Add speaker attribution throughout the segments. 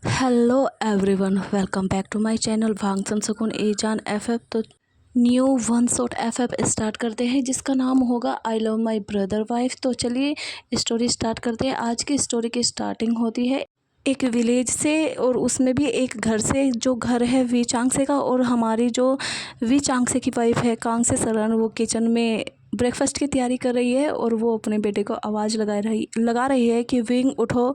Speaker 1: Hello everyone, welcome back to my channel भांगसन सुकून ए जान एफ तो न्यू वन शॉट एफ स्टार्ट करते हैं जिसका नाम होगा I love my brother wife. तो चलिए स्टोरी स्टार्ट करते हैं। आज की स्टोरी की स्टार्टिंग होती है एक विलेज से, और उसमें भी एक घर से। जो घर है वी चांगसे का, और हमारी जो वी चांगसे की वाइफ है कांगसे सरन, वो किचन में ब्रेकफास्ट की तैयारी कर रही है। और वो अपने बेटे को आवाज़ लगा रही है कि विंग उठो,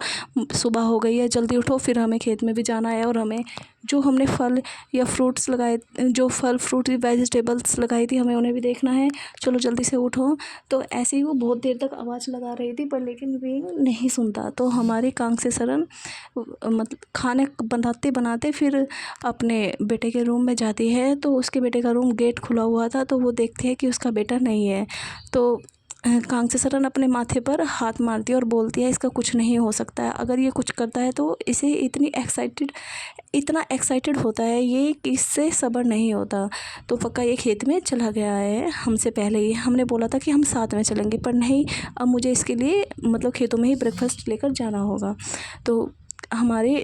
Speaker 1: सुबह हो गई है, जल्दी उठो, फिर हमें खेत में भी जाना है। और हमें जो हमने फल या फ्रूट्स लगाए, जो फल फ्रूट वेजिटेबल्स लगाई थी, हमें उन्हें भी देखना है, चलो जल्दी से उठो। तो ऐसे ही वो बहुत देर तक आवाज़ लगा रही थी, पर लेकिन विंग नहीं सुनता। तो हमारी कांगसे सरन मतलब खाने बनाते बनाते फिर अपने बेटे के रूम में जाती है। तो उसके बेटे का रूम गेट खुला हुआ था, तो वो देखती है कि उसका बेटा नहीं है। तो कांगसे सरन अपने माथे पर हाथ मारती है और बोलती है इसका कुछ नहीं हो सकता है, अगर ये कुछ करता है तो इसे इतना एक्साइटेड होता है ये कि इससे सब्र नहीं होता। तो पक्का ये खेत में चला गया है हमसे पहले ही। हमने बोला था कि हम साथ में चलेंगे, पर नहीं, अब मुझे इसके लिए मतलब खेतों में ही ब्रेकफास्ट लेकर जाना होगा। तो हमारे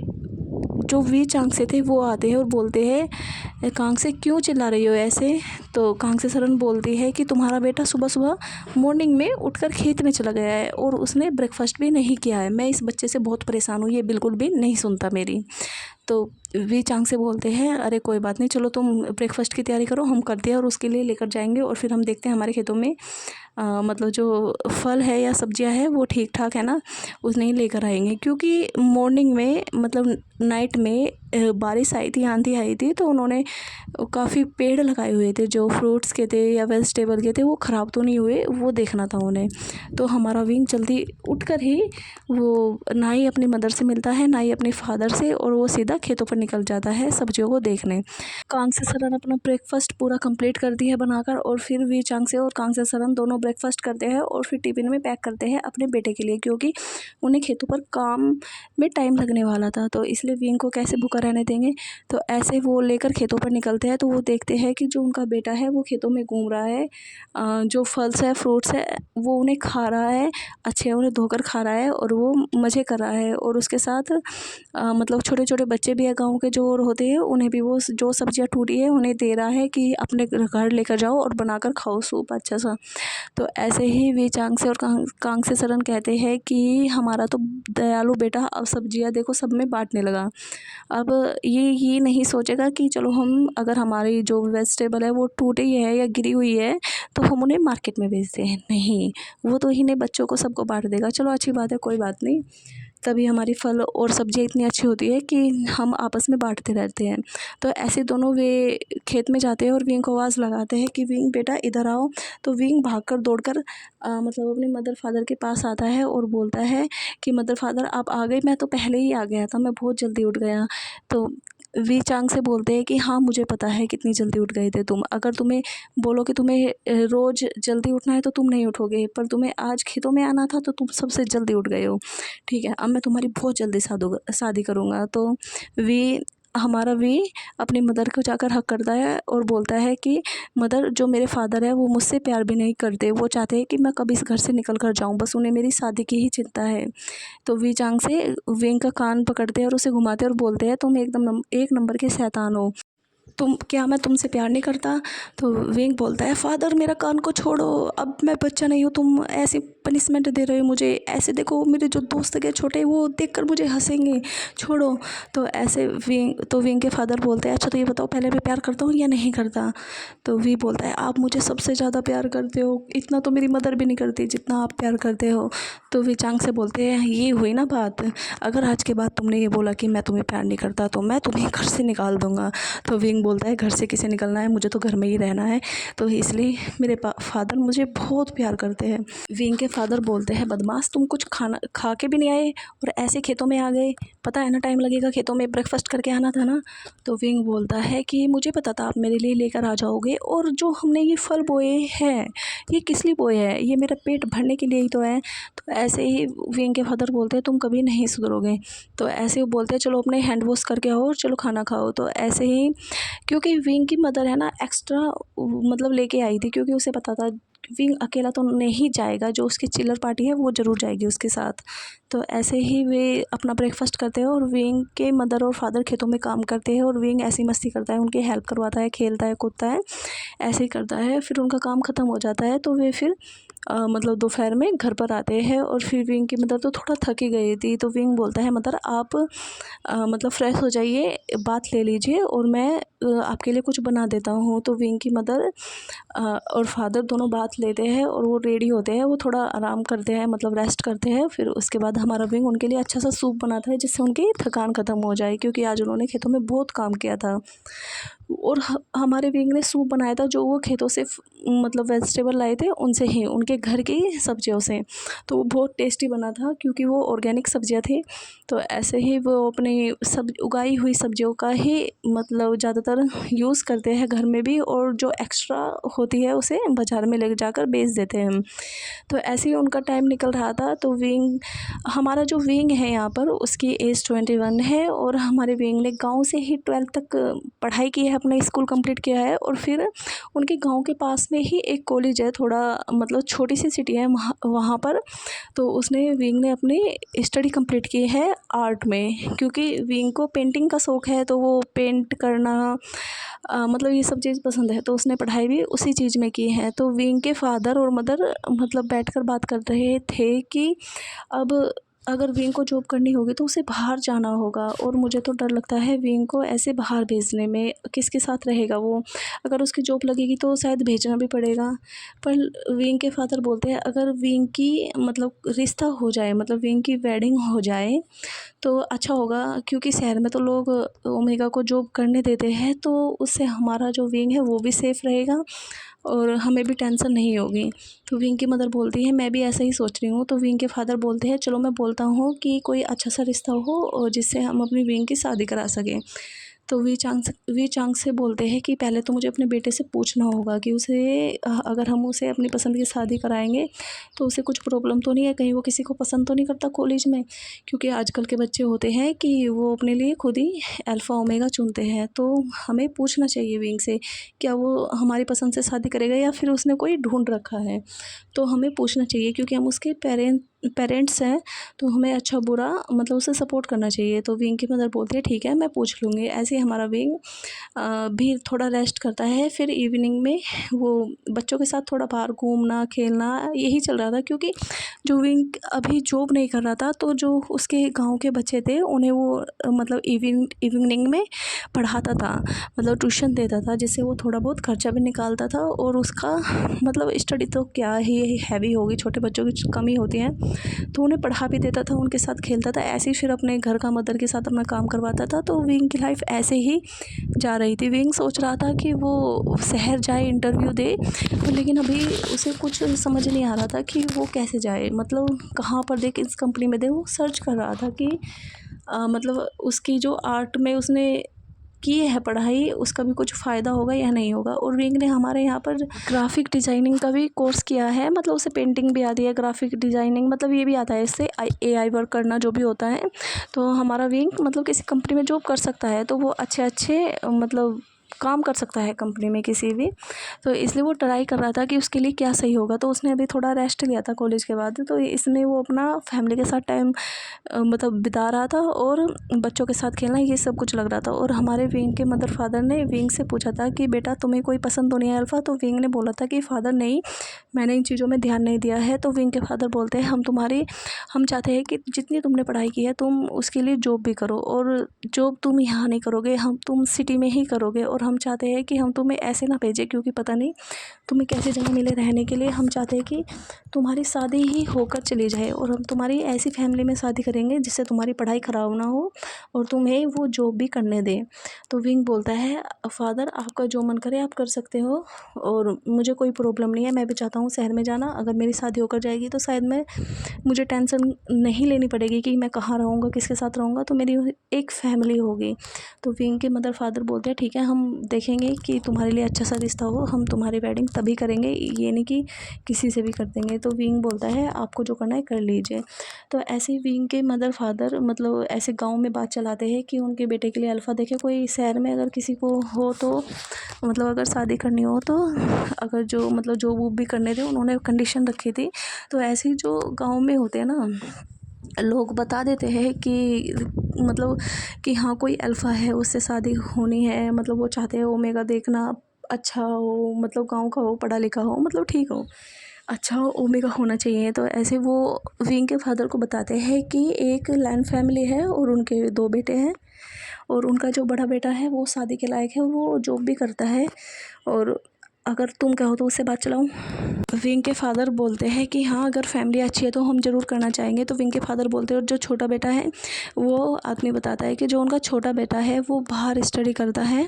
Speaker 1: जो वी चांगसे थे वो आते हैं और बोलते हैं कांगसे क्यों चिल्ला रही हो ऐसे। तो कांगसे सरन बोलती है कि तुम्हारा बेटा सुबह सुबह मॉर्निंग में उठकर खेत में चला गया है और उसने ब्रेकफास्ट भी नहीं किया है। मैं इस बच्चे से बहुत परेशान हूँ, ये बिल्कुल भी नहीं सुनता मेरी। तो वी चांगसे बोलते हैं अरे कोई बात नहीं, चलो तुम ब्रेकफास्ट की तैयारी करो, हम करते हैं और उसके लिए लेकर जाएंगे। और फिर हम देखते हैं हमारे खेतों में मतलब जो फल है या सब्जियां है वो ठीक ठाक है ना, उतने ही लेकर आएंगे। क्योंकि मॉर्निंग में मतलब नाइट में बारिश आई थी, आंधी आई थी, तो उन्होंने काफ़ी पेड़ लगाए हुए थे जो फ्रूट्स के थे या वेजिटेबल के थे, वो ख़राब तो नहीं हुए, वो देखना था उन्हें। तो हमारा विंग जल्दी उठकर ही वो ना ही अपनी मदर से मिलता है ना ही अपने फादर से, और वो सीधा खेतों पर निकल जाता है सब्जियों को देखने। कांगसे सरन अपना ब्रेकफास्ट पूरा कंप्लीट करती है बनाकर, और फिर वी चांगसे और कांगसे सरन दोनों ब्रेकफास्ट करते हैं और फिर टिफिन में पैक करते हैं अपने बेटे के लिए, क्योंकि उन्हें खेतों पर काम में टाइम लगने वाला था। तो इसलिए विंग को कैसे भूखा रहने देंगे। तो ऐसे वो लेकर खेतों पर निकलते हैं, तो वो देखते हैं कि जो उनका बेटा है वो खेतों में घूम रहा है, जो फल्स है फ्रूट्स है वो उन्हें खा रहा है, अच्छे उन्हें धोकर खा रहा है और वो मज़े कर रहा है। और उसके साथ मतलब छोटे छोटे बच्चे भी है गाँव के जो और होते हैं, उन्हें भी वो जो सब्जियां टूटी है उन्हें दे रहा है कि अपने घर लेकर जाओ और बनाकर खाओ सूप अच्छा सा। तो ऐसे ही वे चांगसे और कांगसे सरन कहते हैं कि हमारा तो दयालु बेटा अब सब्जियां देखो सब में बांटने लगा। अब ये नहीं सोचेगा कि चलो हम अगर हमारी जो वेजिटेबल है वो टूटी है या गिरी हुई है तो हम उन्हें मार्केट में बेचते हैं, नहीं, वो तो इन्हें बच्चों को सबको बांट देगा। चलो अच्छी बात है, कोई बात नहीं। तभी हमारी फल और सब्जियां इतनी अच्छी होती है कि हम आपस में बांटते रहते हैं। तो ऐसे दोनों वे खेत में जाते हैं और विंग को आवाज़ लगाते हैं कि विंग बेटा इधर आओ। तो विंग भागकर दौड़कर मतलब अपने मदर फादर के पास आता है और बोलता है कि मदर फादर आप आ गए, मैं तो पहले ही आ गया था, मैं बहुत जल्दी उठ गया। तो वी चांग से बोलते हैं कि हाँ मुझे पता है कितनी जल्दी उठ गए थे तुम, अगर तुम्हें बोलो कि तुम्हें रोज़ जल्दी उठना है तो तुम नहीं उठोगे, पर तुम्हें आज खेतों में आना था तो तुम सबसे जल्दी उठ गए हो। ठीक है, अब मैं तुम्हारी बहुत जल्दी शादी करूँगा। तो वी हमारा वी अपनी मदर को जाकर हक करता है और बोलता है कि मदर जो मेरे फादर है वो मुझसे प्यार भी नहीं करते, वो चाहते हैं कि मैं कभी इस घर से निकल कर जाऊँ, बस उन्हें मेरी शादी की ही चिंता है। तो वी चांग से विंग का कान पकड़ते हैं और उसे घुमाते हैं और बोलते हैं तुम एकदम एक नंबर के शैतान हो, तुम क्या मैं तुमसे प्यार नहीं करता। तो विंग बोलता है फादर मेरा कान को छोड़ो, अब मैं बच्चा नहीं हूँ, तुम ऐसी पनिशमेंट दे रहे हो मुझे, ऐसे देखो मेरे जो दोस्त के छोटे वो देखकर मुझे हंसेंगे, छोड़ो। तो ऐसे विंग के फादर बोलते हैं अच्छा तो ये बताओ पहले मैं प्यार करता हूँ या नहीं करता। तो वी बोलता है आप मुझे सबसे ज़्यादा प्यार करते हो, इतना तो मेरी मदर भी नहीं करती जितना आप प्यार करते हो। तो वी चांग से बोलते हैं ये हुई ना बात, अगर आज के बाद तुमने ये बोला कि मैं तुम्हें प्यार नहीं करता तो मैं तुम्हें घर से निकाल दूंगा। तो विंग बोलता है घर से किसे निकलना है, मुझे तो घर में ही रहना है, तो इसलिए मेरे फादर मुझे बहुत प्यार करते हैं। विंग के फादर बोलते हैं बदमाश तुम कुछ खाना खा के भी नहीं आए और ऐसे खेतों में आ गए, पता है ना टाइम लगेगा खेतों में ब्रेकफास्ट करके आना था ना। तो विंग बोलता है कि मुझे पता था आप मेरे लिए लेकर आ जाओगे, और जो हमने ये फल बोए हैं ये किस लिए बोए हैं, ये मेरा पेट भरने के लिए ही तो है। तो ऐसे ही विंग के फादर बोलते हैं तुम कभी नहीं सुधरोगे। तो ऐसे ही बोलते हैं चलो अपने हैंड वॉश करके आओ और चलो खाना खाओ। तो ऐसे ही क्योंकि विंग की मदर है ना एक्स्ट्रा मतलब लेके आई थी, क्योंकि उसे पता था विंग अकेला तो नहीं जाएगा, जो उसकी चिल्लर पार्टी है वो ज़रूर जाएगी उसके साथ। तो ऐसे ही वे अपना ब्रेकफास्ट करते हैं और विंग के मदर और फादर खेतों में काम करते हैं और विंग ऐसी मस्ती करता है, उनकी हेल्प करवाता है, खेलता है, कूदता है, ऐसे ही करता है। फिर उनका काम ख़त्म हो जाता है तो वे फिर मतलब दोपहर में घर पर आते हैं और फिर विंग की मदर तो थोड़ा थकी गई थी, तो विंग बोलता है मदर आप मतलब फ्रेश हो जाइए, बात ले लीजिए और मैं आपके लिए कुछ बना देता हूँ। तो विंग की मदर और फादर दोनों बात लेते हैं और वो रेडी होते हैं, वो थोड़ा आराम करते हैं, मतलब रेस्ट करते हैं। फिर उसके बाद हमारा विंग उनके लिए अच्छा सा सूप बनाता है जिससे उनकी थकान ख़त्म हो जाए, क्योंकि आज उन्होंने खेतों में बहुत काम किया था। और हमारे विंग ने सूप बनाया था जो वो खेतों से मतलब वेजिटेबल लाए थे उनसे ही, उनके घर की सब्जियों से। तो वो बहुत टेस्टी बना था क्योंकि वो ऑर्गेनिक सब्जियां थी। तो ऐसे ही वो अपनी सब उगाई हुई सब्जियों का ही मतलब ज़्यादातर यूज़ करते हैं घर में भी, और जो एक्स्ट्रा होती है उसे बाज़ार में ले जाकर बेच देते हैं। तो ऐसे ही उनका टाइम निकल रहा था। तो विंग हमारा जो विंग है यहाँ पर उसकी एज 21 है और हमारे विंग ने गांव से ही 12th तक पढ़ाई की है, अपना स्कूल कंप्लीट किया है। और फिर उनके गांव के पास में ही एक कॉलेज है, थोड़ा मतलब छोटी सी सिटी है वहाँ पर। तो उसने विंग ने अपनी स्टडी कंप्लीट की है आर्ट में, क्योंकि विंग को पेंटिंग का शौक़ है, तो वो पेंट करना मतलब ये सब चीज़ पसंद है, तो उसने पढ़ाई भी उसी चीज़ में की है। तो विंग के फादर और मदर मतलब बैठकर बात कर रहे थे कि अब अगर विंग को जॉब करनी होगी तो उसे बाहर जाना होगा, और मुझे तो डर लगता है विंग को ऐसे बाहर भेजने में, किसके साथ रहेगा वो। अगर उसकी जॉब लगेगी तो शायद भेजना भी पड़ेगा। पर विंग के फादर बोलते हैं अगर विंग की मतलब रिश्ता हो जाए, मतलब विंग की वेडिंग हो जाए तो अच्छा होगा, क्योंकि शहर में तो लोग ओमेगा को जॉब करने देते हैं, तो उससे हमारा जो विंग है वो भी सेफ़ रहेगा और हमें भी टेंशन नहीं होगी। तो विंग की मदर बोलती है मैं भी ऐसा ही सोच रही हूँ। तो विंग के फादर बोलते हैं चलो मैं बोलता हूँ कि कोई अच्छा सा रिश्ता हो और जिससे हम अपनी विंग की शादी करा सकें। तो वी चांग से बोलते हैं कि पहले तो मुझे अपने बेटे से पूछना होगा कि उसे अगर हम उसे अपनी पसंद की शादी कराएंगे तो उसे कुछ प्रॉब्लम तो नहीं है, कहीं वो किसी को पसंद तो नहीं करता कॉलेज में। क्योंकि आजकल के बच्चे होते हैं कि वो अपने लिए खुद ही अल्फ़ा ओमेगा चुनते हैं। तो हमें पूछना चाहिए विंग से क्या वो हमारी पसंद से शादी करेगा या फिर उसने कोई ढूंढ रखा है। तो हमें पूछना चाहिए क्योंकि हम उसके पेरेंट्स हैं, तो हमें अच्छा बुरा मतलब उसे सपोर्ट करना चाहिए। तो विंग की मदर बोलती है ठीक है मैं पूछ लूँगी। ऐसे ही हमारा विंग भी थोड़ा रेस्ट करता है। फिर इवनिंग में वो बच्चों के साथ थोड़ा बाहर घूमना खेलना यही चल रहा था, क्योंकि जो विंग अभी जॉब नहीं कर रहा था तो जो उसके गांव के बच्चे थे उन्हें वो मतलब इवनिंग में पढ़ाता था, मतलब ट्यूशन देता था, जिससे वो थोड़ा बहुत खर्चा भी निकालता था। और उसका मतलब स्टडी तो क्या ही हैवी होगी, छोटे बच्चों की कमी होती है, तो उन्हें पढ़ा भी देता था, उनके साथ खेलता था। ऐसे ही फिर अपने घर का मदर के साथ अपना काम करवाता था। तो विंग की लाइफ ऐसे ही जा रही थी। विंग सोच रहा था कि वो शहर जाए इंटरव्यू दे, तो लेकिन अभी उसे कुछ समझ नहीं आ रहा था कि वो कैसे जाए, मतलब कहाँ पर दे, किस कंपनी में दे। वो सर्च कर रहा था कि मतलब उसकी जो आर्ट में उसने की है पढ़ाई उसका भी कुछ फ़ायदा होगा या नहीं होगा। और विंग ने हमारे यहाँ पर ग्राफिक डिज़ाइनिंग का भी कोर्स किया है, मतलब उसे पेंटिंग भी आती है, ग्राफिक डिज़ाइनिंग मतलब ये भी आता है, इससे AI वर्क करना जो भी होता है। तो हमारा विंग मतलब किसी कंपनी में जॉब कर सकता है, तो वो अच्छे मतलब काम कर सकता है कंपनी में किसी भी। तो इसलिए वो ट्राई कर रहा था कि उसके लिए क्या सही होगा। तो उसने अभी थोड़ा रेस्ट लिया था कॉलेज के बाद, तो इसमें वो अपना फैमिली के साथ टाइम मतलब बिता रहा था और बच्चों के साथ खेलना ये सब कुछ लग रहा था। और हमारे विंग के मदर फादर ने विंग से पूछा था कि बेटा तुम्हें कोई पसंद तो नहीं है अल्फ़ा। तो विंग ने बोला था कि फादर नहीं, मैंने इन चीज़ों में ध्यान नहीं दिया है। तो विंग के फादर बोलते हैं हम चाहते हैं कि जितनी तुमने पढ़ाई की है तुम उसके लिए जॉब भी करो, और जॉब तुम यहाँ नहीं करोगे, तुम सिटी में ही करोगे। और हम चाहते हैं कि हम तुम्हें ऐसे ना भेजें क्योंकि पता नहीं तुम्हें कैसी जगह मिले रहने के लिए। हम चाहते हैं कि तुम्हारी शादी ही होकर चली जाए, और हम तुम्हारी ऐसी फैमिली में शादी करेंगे जिससे तुम्हारी पढ़ाई ख़राब ना हो और तुम्हें वो जॉब भी करने दें। तो विंग बोलता है फादर आपका जो मन करे आप कर सकते हो, और मुझे कोई प्रॉब्लम नहीं है, मैं भी चाहता हूँ शहर में जाना। अगर मेरी शादी होकर जाएगी तो शायद मुझे टेंशन नहीं लेनी पड़ेगी कि मैं कहाँ रहूँगा, किसके साथ रहूँगा, तो मेरी एक फैमिली होगी। तो विंग के मदर फादर बोलते हैं ठीक है हम देखेंगे कि तुम्हारे लिए अच्छा सा रिश्ता हो, हम तुम्हारी वेडिंग तभी करेंगे, ये नहीं कि किसी से भी कर देंगे। तो विंग बोलता है आपको जो करना है कर लीजिए। तो ऐसे ही विंग के मदर फादर मतलब ऐसे गाँव में बात चलाते हैं कि उनके बेटे के लिए अल्फ़ा देखे कोई शहर में अगर किसी को हो तो मतलब अगर शादी करनी हो तो अगर जो मतलब जॉब वॉब भी करने थे उन्होंने कंडीशन रखी थी। तो ऐसे ही जो गाँव में होते हैं ना लोग बता देते हैं कि मतलब कि हाँ कोई अल्फ़ा है उससे शादी होनी है, मतलब वो चाहते हैं ओमेगा देखना अच्छा हो, मतलब गाँव का हो, पढ़ा लिखा हो, मतलब ठीक हो, अच्छा हो, ओमेगा होना चाहिए। तो ऐसे वो विंग के फादर को बताते हैं कि एक लैंड फैमिली है और उनके 2 बेटे हैं और उनका जो बड़ा बेटा है वो शादी के लायक है, वो जॉब भी करता है और अगर तुम कहो तो उससे बात चलाऊं। विंग के फादर बोलते हैं कि हाँ अगर फैमिली अच्छी है तो हम ज़रूर करना चाहेंगे। तो विंग के फादर बोलते हैं और जो छोटा बेटा है वो आदमी बताता है कि जो उनका छोटा बेटा है वो बाहर स्टडी करता है,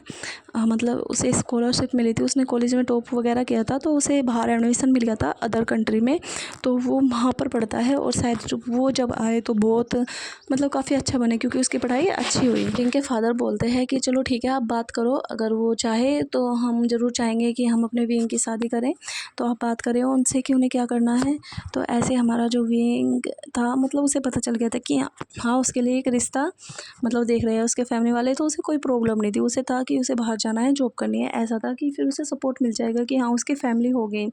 Speaker 1: मतलब उसे स्कॉलरशिप मिली थी, उसने कॉलेज में टॉप वगैरह किया था तो उसे बाहर एडमिशन मिल गया था अदर कंट्री में, तो वो वहाँ पर पढ़ता है और शायद वो जब आए तो बहुत मतलब काफ़ी अच्छा बने क्योंकि उसकी पढ़ाई अच्छी हुई। विंग के फादर बोलते हैं कि चलो ठीक है आप बात करो, अगर वो चाहे तो हम ज़रूर चाहेंगे कि हम अपने विंग की शादी करें, तो आप बात करें उनसे कि उन्हें क्या करना है। तो ऐसे हमारा जो विंग था मतलब उसे पता चल गया था कि हाँ उसके लिए एक रिश्ता मतलब देख रहे हैं उसके फैमिली वाले, तो उसे कोई प्रॉब्लम नहीं थी, उसे था कि उसे बाहर जाना है, जॉब करनी है, ऐसा था कि फिर उसे सपोर्ट मिल जाएगा कि हाँ उसकी फैमिली हो गई,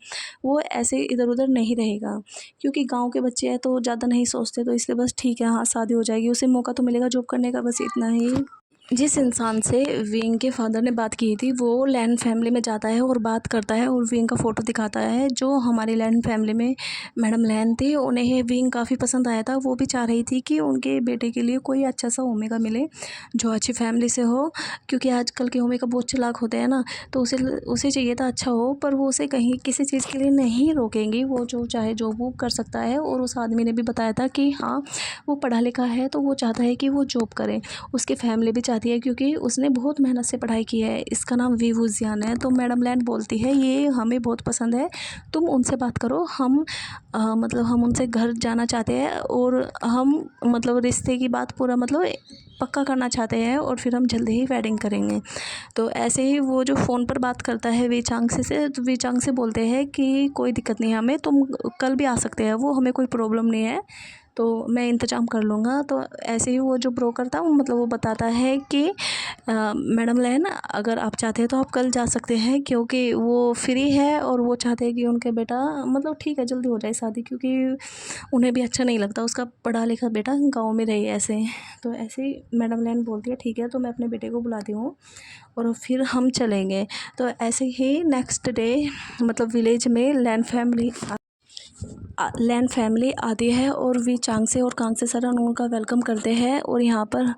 Speaker 1: वो ऐसे इधर उधर नहीं रहेगा क्योंकि गाँव के बच्चे हैं तो ज़्यादा नहीं सोचते, तो इसलिए बस ठीक है हाँ शादी हो जाएगी, उसे मौका तो मिलेगा जॉब करने का, बस इतना ही। जिस इंसान से विंग के फादर ने बात की थी वो लैंड फैमिली में जाता है और बात करता है और विंग का फ़ोटो दिखाता है। जो हमारी लैंड फैमिली में मैडम लैन थी उन्हें विंग काफ़ी पसंद आया था, वो भी चाह रही थी कि उनके बेटे के लिए कोई अच्छा सा ओमेगा मिले जो अच्छी फैमिली से हो, क्योंकि आजकल के ओमेगा बहुत चालाक होते हैं ना, तो उसे उसे चाहिए था अच्छा हो, पर वो उसे कहीं किसी चीज़ के लिए नहीं रोकेंगी, वो जो चाहे जो वो कर सकता है। और उस आदमी ने भी बताया था कि हाँ वो पढ़ा लिखा है तो वो चाहता है कि वो जॉब करे, उसकी फैमिली भी चाहती है क्योंकि उसने बहुत मेहनत से पढ़ाई की है। इसका नाम विवूजियान है। तो मैडम लैंड बोलती है ये हमें बहुत पसंद है, तुम उनसे बात करो, हम मतलब हम उनसे घर जाना चाहते हैं और हम मतलब रिश्ते की बात पूरा मतलब पक्का करना चाहते हैं और फिर हम जल्दी ही वेडिंग करेंगे। तो ऐसे ही वो जो फ़ोन पर बात करता है वीचांग से, तो वीचांग से बोलते हैं कि कोई दिक्कत नहीं है हमें, तुम कल भी आ सकते हैं, वो हमें कोई प्रॉब्लम नहीं है, तो मैं इंतज़ाम कर लूँगा। तो ऐसे ही वो जो ब्रोकर था वो मतलब वो बताता है कि मैडम लैन अगर आप चाहते हैं तो आप कल जा सकते हैं क्योंकि वो फ्री है और वो चाहते हैं कि उनके बेटा मतलब ठीक है जल्दी हो जाए शादी, क्योंकि उन्हें भी अच्छा नहीं लगता उसका पढ़ा लिखा बेटा गाँव में रहे ऐसे। तो ऐसे ही मैडम लैन बोलती है ठीक है तो मैं अपने बेटे को बुलाती हूँ और फिर हम चलेंगे। तो ऐसे ही नेक्स्ट डे मतलब विलेज में लैन फैमिली आती है और वी चांगसे और कांगसे सरन उनका वेलकम करते हैं। और यहाँ पर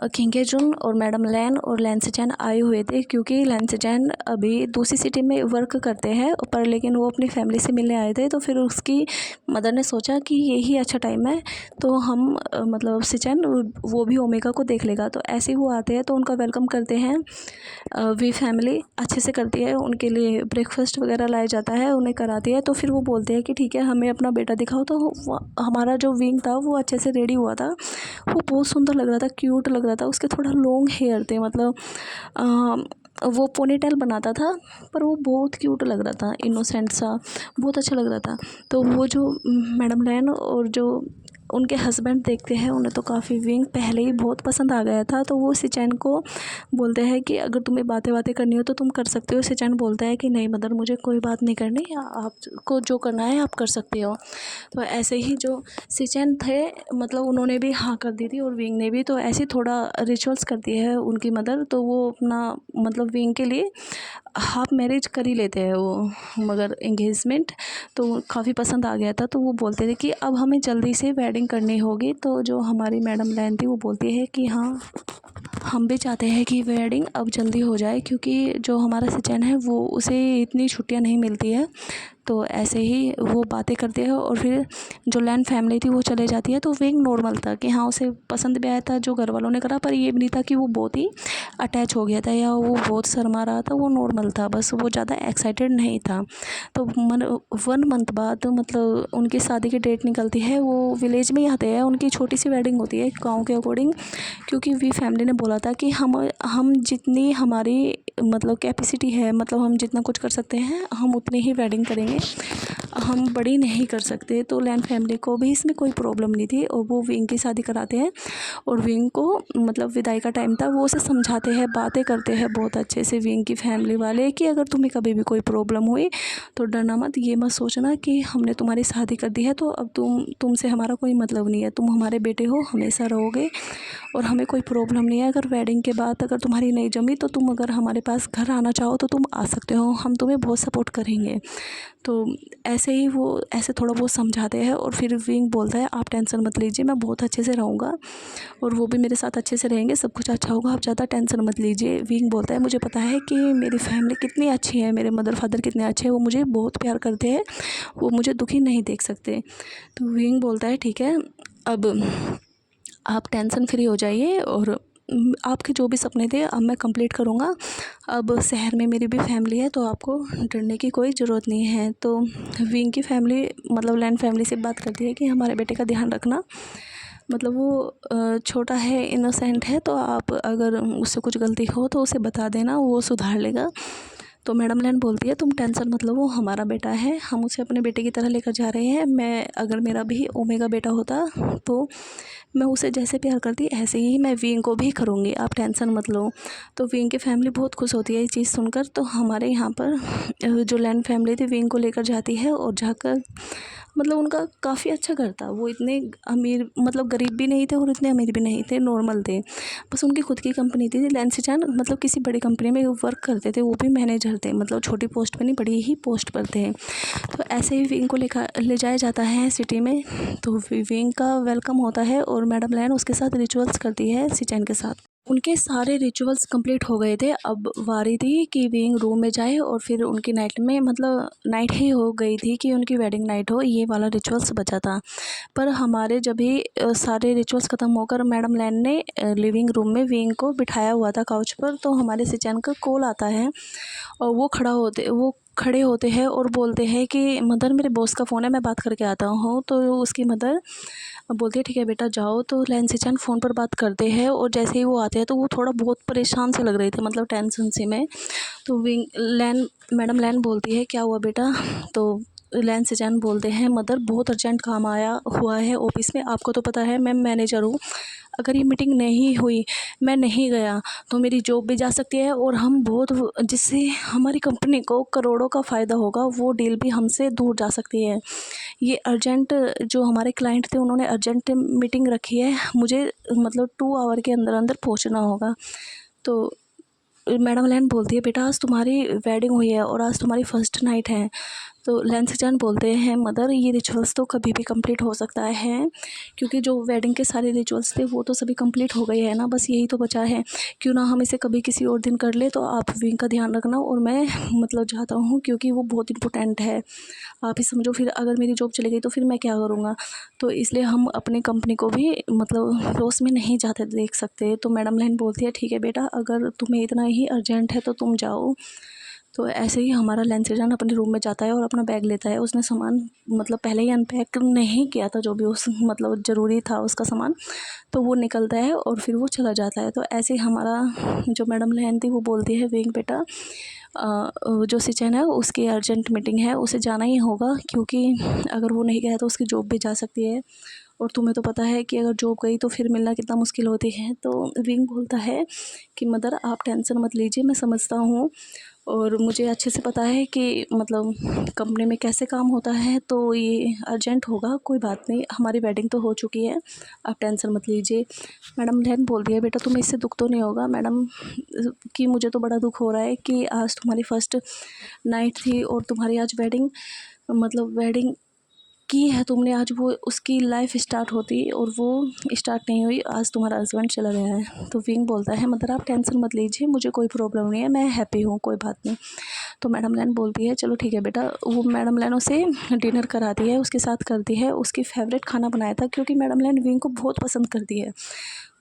Speaker 1: खिंगेजुन और मैडम लैन और लैंसचैन आए हुए थे क्योंकि लैंसचैन अभी दूसरी सिटी में वर्क करते हैं पर लेकिन वो अपनी फैमिली से मिलने आए थे। तो फिर उसकी मदर ने सोचा कि यही अच्छा टाइम है तो हम मतलब सिचैन वो भी ओमेगा को देख लेगा। तो ऐसे ही वो आते हैं तो उनका वेलकम करते हैं। वी फैमिली अच्छे से करती है, उनके लिए ब्रेकफास्ट वगैरह लाया जाता है, उन्हें कराती है। तो फिर वो बोलते हैं कि ठीक है हमें अपना बेटा दिखाओ। तो हमारा जो विंग था वो अच्छे से रेडी हुआ था, वो बहुत सुंदर लग रहा था, क्यूट लग रहा था, उसके थोड़ा लॉन्ग हेयर थे, मतलब वो पोनीटेल बनाता था पर वो बहुत क्यूट लग रहा था, इनोसेंट सा, बहुत अच्छा लग रहा था। तो वो जो मैडम लैन और जो उनके हस्बैंड देखते हैं उन्हें तो काफ़ी विंग पहले ही बहुत पसंद आ गया था। तो वो सिचैन को बोलते हैं कि अगर तुम्हें बातें करनी हो तो तुम कर सकते हो। सिचैन बोलता है कि नहीं मदर मुझे कोई बात नहीं करनी, आपको जो करना है आप कर सकते हो। तो ऐसे ही जो सिचैन थे मतलब उन्होंने भी हाँ कर दी थी और विंग ने भी। तो ऐसे थोड़ा रिचुअल्स करती है उनकी मदर, तो वो अपना मतलब विंग के लिए हाफ मैरिज कर ही लेते हैं वो, मगर एंगेजमेंट तो काफ़ी पसंद आ गया था। तो वो बोलते थे कि अब हमें जल्दी से वेडिंग करनी होगी। तो जो हमारी मैडम लैन थी वो बोलती है कि हाँ हम भी चाहते हैं कि वेडिंग अब जल्दी हो जाए क्योंकि जो हमारा सिचैन है वो उसे इतनी छुट्टियां नहीं मिलती है। तो ऐसे ही वो बातें करते हैं और फिर जो लैंड फैमिली थी वो चले जाती है। तो विंग नॉर्मल था कि हाँ उसे पसंद भी आया था जो घर वालों ने करा, पर ये भी नहीं था कि वो बहुत ही अटैच हो गया था या वो बहुत शर्मा रहा था, वो नॉर्मल था, बस वो ज़्यादा एक्साइटेड नहीं था। तो 1 मंथ बाद मतलब उनकी शादी की डेट निकलती है, वो विलेज में ही आते हैं, उनकी छोटी सी वेडिंग होती है गाँव के अकॉर्डिंग क्योंकि वी फैमिली ने बोला था कि हम जितनी हमारी मतलब कैपेसिटी है, मतलब हम जितना कुछ कर सकते हैं हम उतनी ही वेडिंग करेंगे, हम बड़ी नहीं कर सकते। तो लैन फैमिली को भी इसमें कोई प्रॉब्लम नहीं थी और वो विंग की शादी कराते हैं। और विंग को मतलब विदाई का टाइम था, वो उसे समझाते हैं, बातें करते हैं बहुत अच्छे से विंग की फैमिली वाले कि अगर तुम्हें कभी भी कोई प्रॉब्लम हुई तो डरना मत, ये मत सोचना कि हमने तुम्हारी शादी कर दी है तो अब तुमसे हमारा कोई मतलब नहीं है, तुम हमारे बेटे हो, हमेशा रहोगे और हमें कोई प्रॉब्लम नहीं है। अगर वेडिंग के बाद अगर तुम्हारी नहीं जमी तो तुम अगर हमारे पास घर आना चाहो तो तुम आ सकते हो, हम तुम्हें बहुत सपोर्ट करेंगे। तो ऐसे ही वो ऐसे थोड़ा बहुत समझाते हैं और फिर विंग बोलता है आप टेंशन मत लीजिए, मैं बहुत अच्छे से रहूँगा और वो भी मेरे साथ अच्छे से रहेंगे, सब कुछ अच्छा होगा, आप ज़्यादा टेंशन मत लीजिए। विंग बोलता है मुझे पता है कि मेरी फैमिली कितनी अच्छी है, मेरे मदर फादर कितने अच्छे हैं, वो मुझे बहुत प्यार करते हैं, वो मुझे दुखी नहीं देख सकते। तो विंग बोलता है ठीक है, अब आप टेंशन फ्री हो जाइए और आपके जो भी सपने थे अब मैं कंप्लीट करूँगा। अब शहर में मेरी भी फैमिली है तो आपको डरने की कोई ज़रूरत नहीं है। तो विंग की फैमिली मतलब लैन फैमिली से बात करती है कि हमारे बेटे का ध्यान रखना, मतलब वो छोटा है, इनोसेंट है, तो आप अगर उससे कुछ गलती हो तो उसे बता देना, वो सुधार लेगा। तो मैडम लैन बोलती है तुम टेंशन मत लो, वो हमारा बेटा है, हम उसे अपने बेटे की तरह लेकर जा रहे हैं। मैं अगर मेरा भी ओमेगा बेटा होता तो मैं उसे जैसे प्यार करती ऐसे ही मैं विंग को भी करूँगी, आप टेंशन मत लो। तो विंग की फैमिली बहुत खुश होती है ये चीज़ सुनकर। तो हमारे यहाँ पर जो लैन फैमिली थी विंग को लेकर जाती है और जाकर मतलब उनका काफ़ी अच्छा घर था, वो इतने अमीर मतलब गरीब भी नहीं थे और इतने अमीर भी नहीं थे, नॉर्मल थे। बस उनकी खुद की कंपनी थी लैंसीचान, मतलब किसी बड़ी कंपनी में वर्क करते थे, वो भी मैनेजर थे, मतलब छोटी पोस्ट पे नहीं बड़ी ही पोस्ट पर थे। तो ऐसे ही विंग को ले जाया जाता है सिटी में। तो विंग का वेलकम होता है और मैडम लैन उसके साथ रिचुअल्स करती है सीचैन के साथ। उनके सारे रिचुअल्स कंप्लीट हो गए थे, अब बारी थी कि विंग रूम में जाए और फिर उनकी नाइट में मतलब नाइट ही हो गई थी कि उनकी वेडिंग नाइट हो, ये वाला रिचुअल्स बचा था। पर हमारे जब भी सारे रिचुअल्स ख़त्म होकर मैडम लैन ने लिविंग रूम में विंग को बिठाया हुआ था काउच पर, तो हमारे सिचैन का कॉल आता है और वो खड़े होते हैं और बोलते हैं कि मदर मेरे बॉस का फ़ोन है, मैं बात करके आता हूँ। तो उसकी मदर बोलती है ठीक है बेटा जाओ। तो लैन सिचैन फ़ोन पर बात करते हैं और जैसे ही वो आते हैं तो वो थोड़ा बहुत परेशान से लग रहे थे, मतलब टेंशन से में। तो मैडम लैन बोलती है क्या हुआ बेटा? तो लैन सिचैन बोलते हैं मदर बहुत अर्जेंट काम आया हुआ है ऑफिस में, आपको तो पता है मैं मैनेजर हूँ, अगर ये मीटिंग नहीं हुई, मैं नहीं गया तो मेरी जॉब भी जा सकती है और हम बहुत जिससे हमारी कंपनी को करोड़ों का फ़ायदा होगा, वो डील भी हमसे दूर जा सकती है। ये अर्जेंट जो हमारे क्लाइंट थे उन्होंने अर्जेंट मीटिंग रखी है, मुझे मतलब 2 आवर के अंदर अंदर पहुंचना होगा। तो मैडम लैन बोलती है बेटा आज तुम्हारी वेडिंग हुई है और आज तुम्हारी फर्स्ट नाइट है। तो लैंसचान बोलते हैं मदर ये रिचुअल्स तो कभी भी कंप्लीट हो सकता है, क्योंकि जो वेडिंग के सारे रिचुअल्स थे वो तो सभी कंप्लीट हो गए हैं ना, बस यही तो बचा है, क्यों ना हम इसे कभी किसी और दिन कर ले। तो आप विंग का ध्यान रखना और मैं मतलब चाहता हूँ क्योंकि वो बहुत इंपॉर्टेंट है, आप ही समझो, फिर अगर मेरी जॉब चली गई तो फिर मैं क्या करूँगा, तो इसलिए हम अपनी कंपनी को भी मतलब लॉस में नहीं जाते देख सकते। तो मैडम लैन बोलती है ठीक है बेटा अगर तुम्हें इतना ही अर्जेंट है तो तुम जाओ। तो ऐसे ही हमारा लैंसचान अपने रूम में जाता है और अपना बैग लेता है, उसने सामान मतलब पहले ही अनपैक नहीं किया था जो भी उस मतलब ज़रूरी था उसका सामान, तो वो निकलता है और फिर वो चला जाता है। तो ऐसे ही हमारा जो मैडम लैन थी वो बोलती है विंग बेटा जो सिचैन है उसकी अर्जेंट मीटिंग है, उसे जाना ही होगा, क्योंकि अगर वो नहीं गया तो उसकी जॉब भी जा सकती है और तुम्हें तो पता है कि अगर जॉब गई तो फिर मिलना कितना मुश्किल होती है। तो विंग बोलता है कि मदर आप टेंशन मत लीजिए, मैं समझता हूँ और मुझे अच्छे से पता है कि मतलब कंपनी में कैसे काम होता है, तो ये अर्जेंट होगा, कोई बात नहीं, हमारी वेडिंग तो हो चुकी है, आप टेंशन मत लीजिए। मैडम लैन बोलती है बेटा तुम्हें इससे दुख तो नहीं होगा? मैडम कि मुझे तो बड़ा दुख हो रहा है कि आज तुम्हारी फर्स्ट नाइट थी और तुम्हारी आज वेडिंग मतलब वेडिंग की है तुमने, आज वो उसकी लाइफ स्टार्ट होती और वो स्टार्ट नहीं हुई, आज तुम्हारा हस्बैंड चला गया है। तो विंग बोलता है मदर आप टेंशन मत लीजिए, मुझे कोई प्रॉब्लम नहीं है, मैं हैप्पी हूँ, कोई बात नहीं। तो मैडम लैन बोलती है चलो ठीक है बेटा। वो मैडम लैन उसे डिनर कराती है, उसके साथ करती है, उसकी फेवरेट खाना बनाया था क्योंकि मैडम लैन विंग को बहुत पसंद करती है।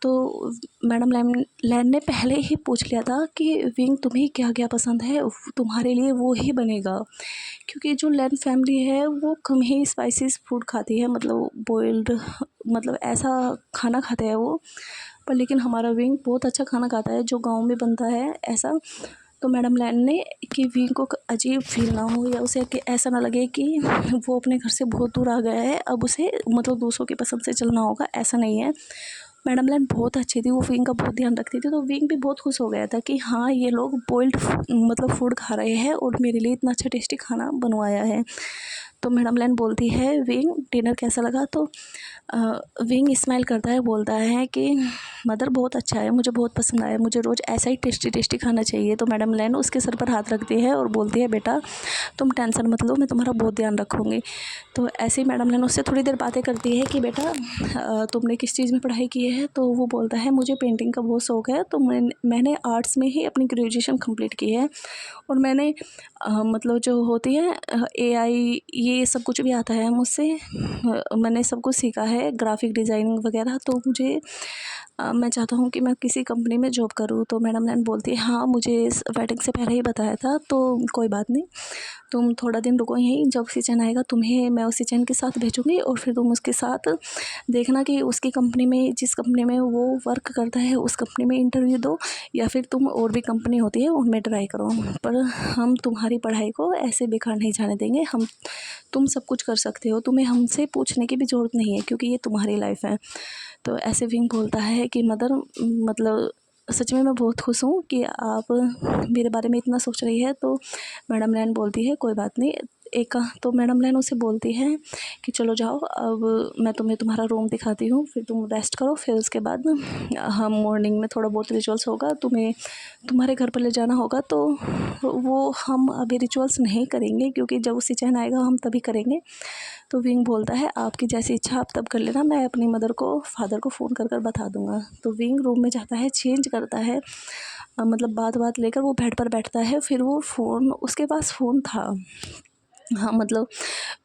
Speaker 1: तो मैडम लैन ने पहले ही पूछ लिया था कि विंग तुम्हें क्या क्या पसंद है, तुम्हारे लिए वो ही बनेगा, क्योंकि जो लैन फैमिली है वो कम ही स्पाइसेस फूड खाती है, मतलब बॉइल्ड मतलब ऐसा खाना खाते हैं वो पर लेकिन हमारा विंग बहुत अच्छा खाना खाता है जो गाँव में बनता है ऐसा। तो मैडम लैन ने कि विंग को अजीब फील ना हो या उसे कि ऐसा ना लगे कि वो अपने घर से बहुत दूर आ गया है, अब उसे मतलब दूसरों की पसंद से चलना होगा, ऐसा नहीं है। मैडम लैन बहुत अच्छी थी, वो विंग का बहुत ध्यान रखती थी। तो विंग भी बहुत खुश हो गया था कि हाँ ये लोग बॉइल्ड मतलब फूड खा रहे हैं और मेरे लिए इतना अच्छा टेस्टी खाना बनवाया है। तो मैडम लैन बोलती है विंग डिनर कैसा लगा। तो विंग स्माइल करता है, बोलता है कि मदर बहुत अच्छा है, मुझे बहुत पसंद आया, मुझे रोज़ ऐसा ही टेस्टी टेस्टी खाना चाहिए। तो मैडम लैन उसके सर पर हाथ रखती है और बोलती है बेटा तुम टेंशन मत लो, मैं तुम्हारा बहुत ध्यान रखूँगी। तो ऐसे ही मैडम लैन उससे थोड़ी देर बातें करती है कि बेटा तुमने किस चीज़ में पढ़ाई की है। तो वो बोलता है मुझे पेंटिंग का बहुत शौक़ है, तो मैंने आर्ट्स में ही अपनी ग्रेजुएशन कंप्लीट की है और मैंने मतलब जो होती है AI ये सब कुछ भी आता है मुझसे, मैंने सब कुछ सीखा है, ग्राफिक डिज़ाइनिंग वगैरह। तो मुझे मैं चाहता हूँ कि मैं किसी कंपनी में जॉब करूँ। तो मैडम लैन बोलती है हाँ मुझे इस वेडिंग से पहले ही बताया था, तो कोई बात नहीं, तुम थोड़ा दिन रुको यहीं, जब सीजन आएगा तुम्हें मैं उसी चैन के साथ भेजूँगी और फिर तुम उसके साथ देखना कि उसकी कंपनी में, जिस कंपनी में वो वर्क करता है उस कंपनी में इंटरव्यू दो, या फिर तुम और भी कंपनी होती है उनमें ट्राई करो, पर हम तुम्हारी पढ़ाई को ऐसे बेकार नहीं जाने देंगे। तुम सब कुछ कर सकते हो, तुम्हें हमसे पूछने की भी ज़रूरत नहीं है क्योंकि ये तुम्हारी लाइफ है। तो ऐसे विंग बोलता है कि मदर मतलब सच में मैं बहुत खुश हूँ कि आप मेरे बारे में इतना सोच रही है। तो मैडम लैन बोलती है कोई बात नहीं। तो मैडम लैन उसे बोलती है कि चलो जाओ, अब मैं तुम्हें तुम्हारा रूम दिखाती हूँ, फिर तुम रेस्ट करो, फिर उसके बाद हम मॉर्निंग में थोड़ा बहुत रिचुअल्स होगा, तुम्हें तुम्हारे घर पर ले जाना होगा। तो वो हम अभी रिचुअल्स नहीं करेंगे क्योंकि जब उसी चैन आएगा हम तभी करेंगे। तो विंग बोलता है आपकी जैसी इच्छा आप तब कर लेना, मैं अपनी मदर को फादर को फ़ोन कर बता दूंगा। तो विंग रूम में जाता है, चेंज करता है, मतलब बात लेकर वो बेड पर बैठता है। फिर वो फ़ोन, उसके पास फ़ोन था, हाँ मतलब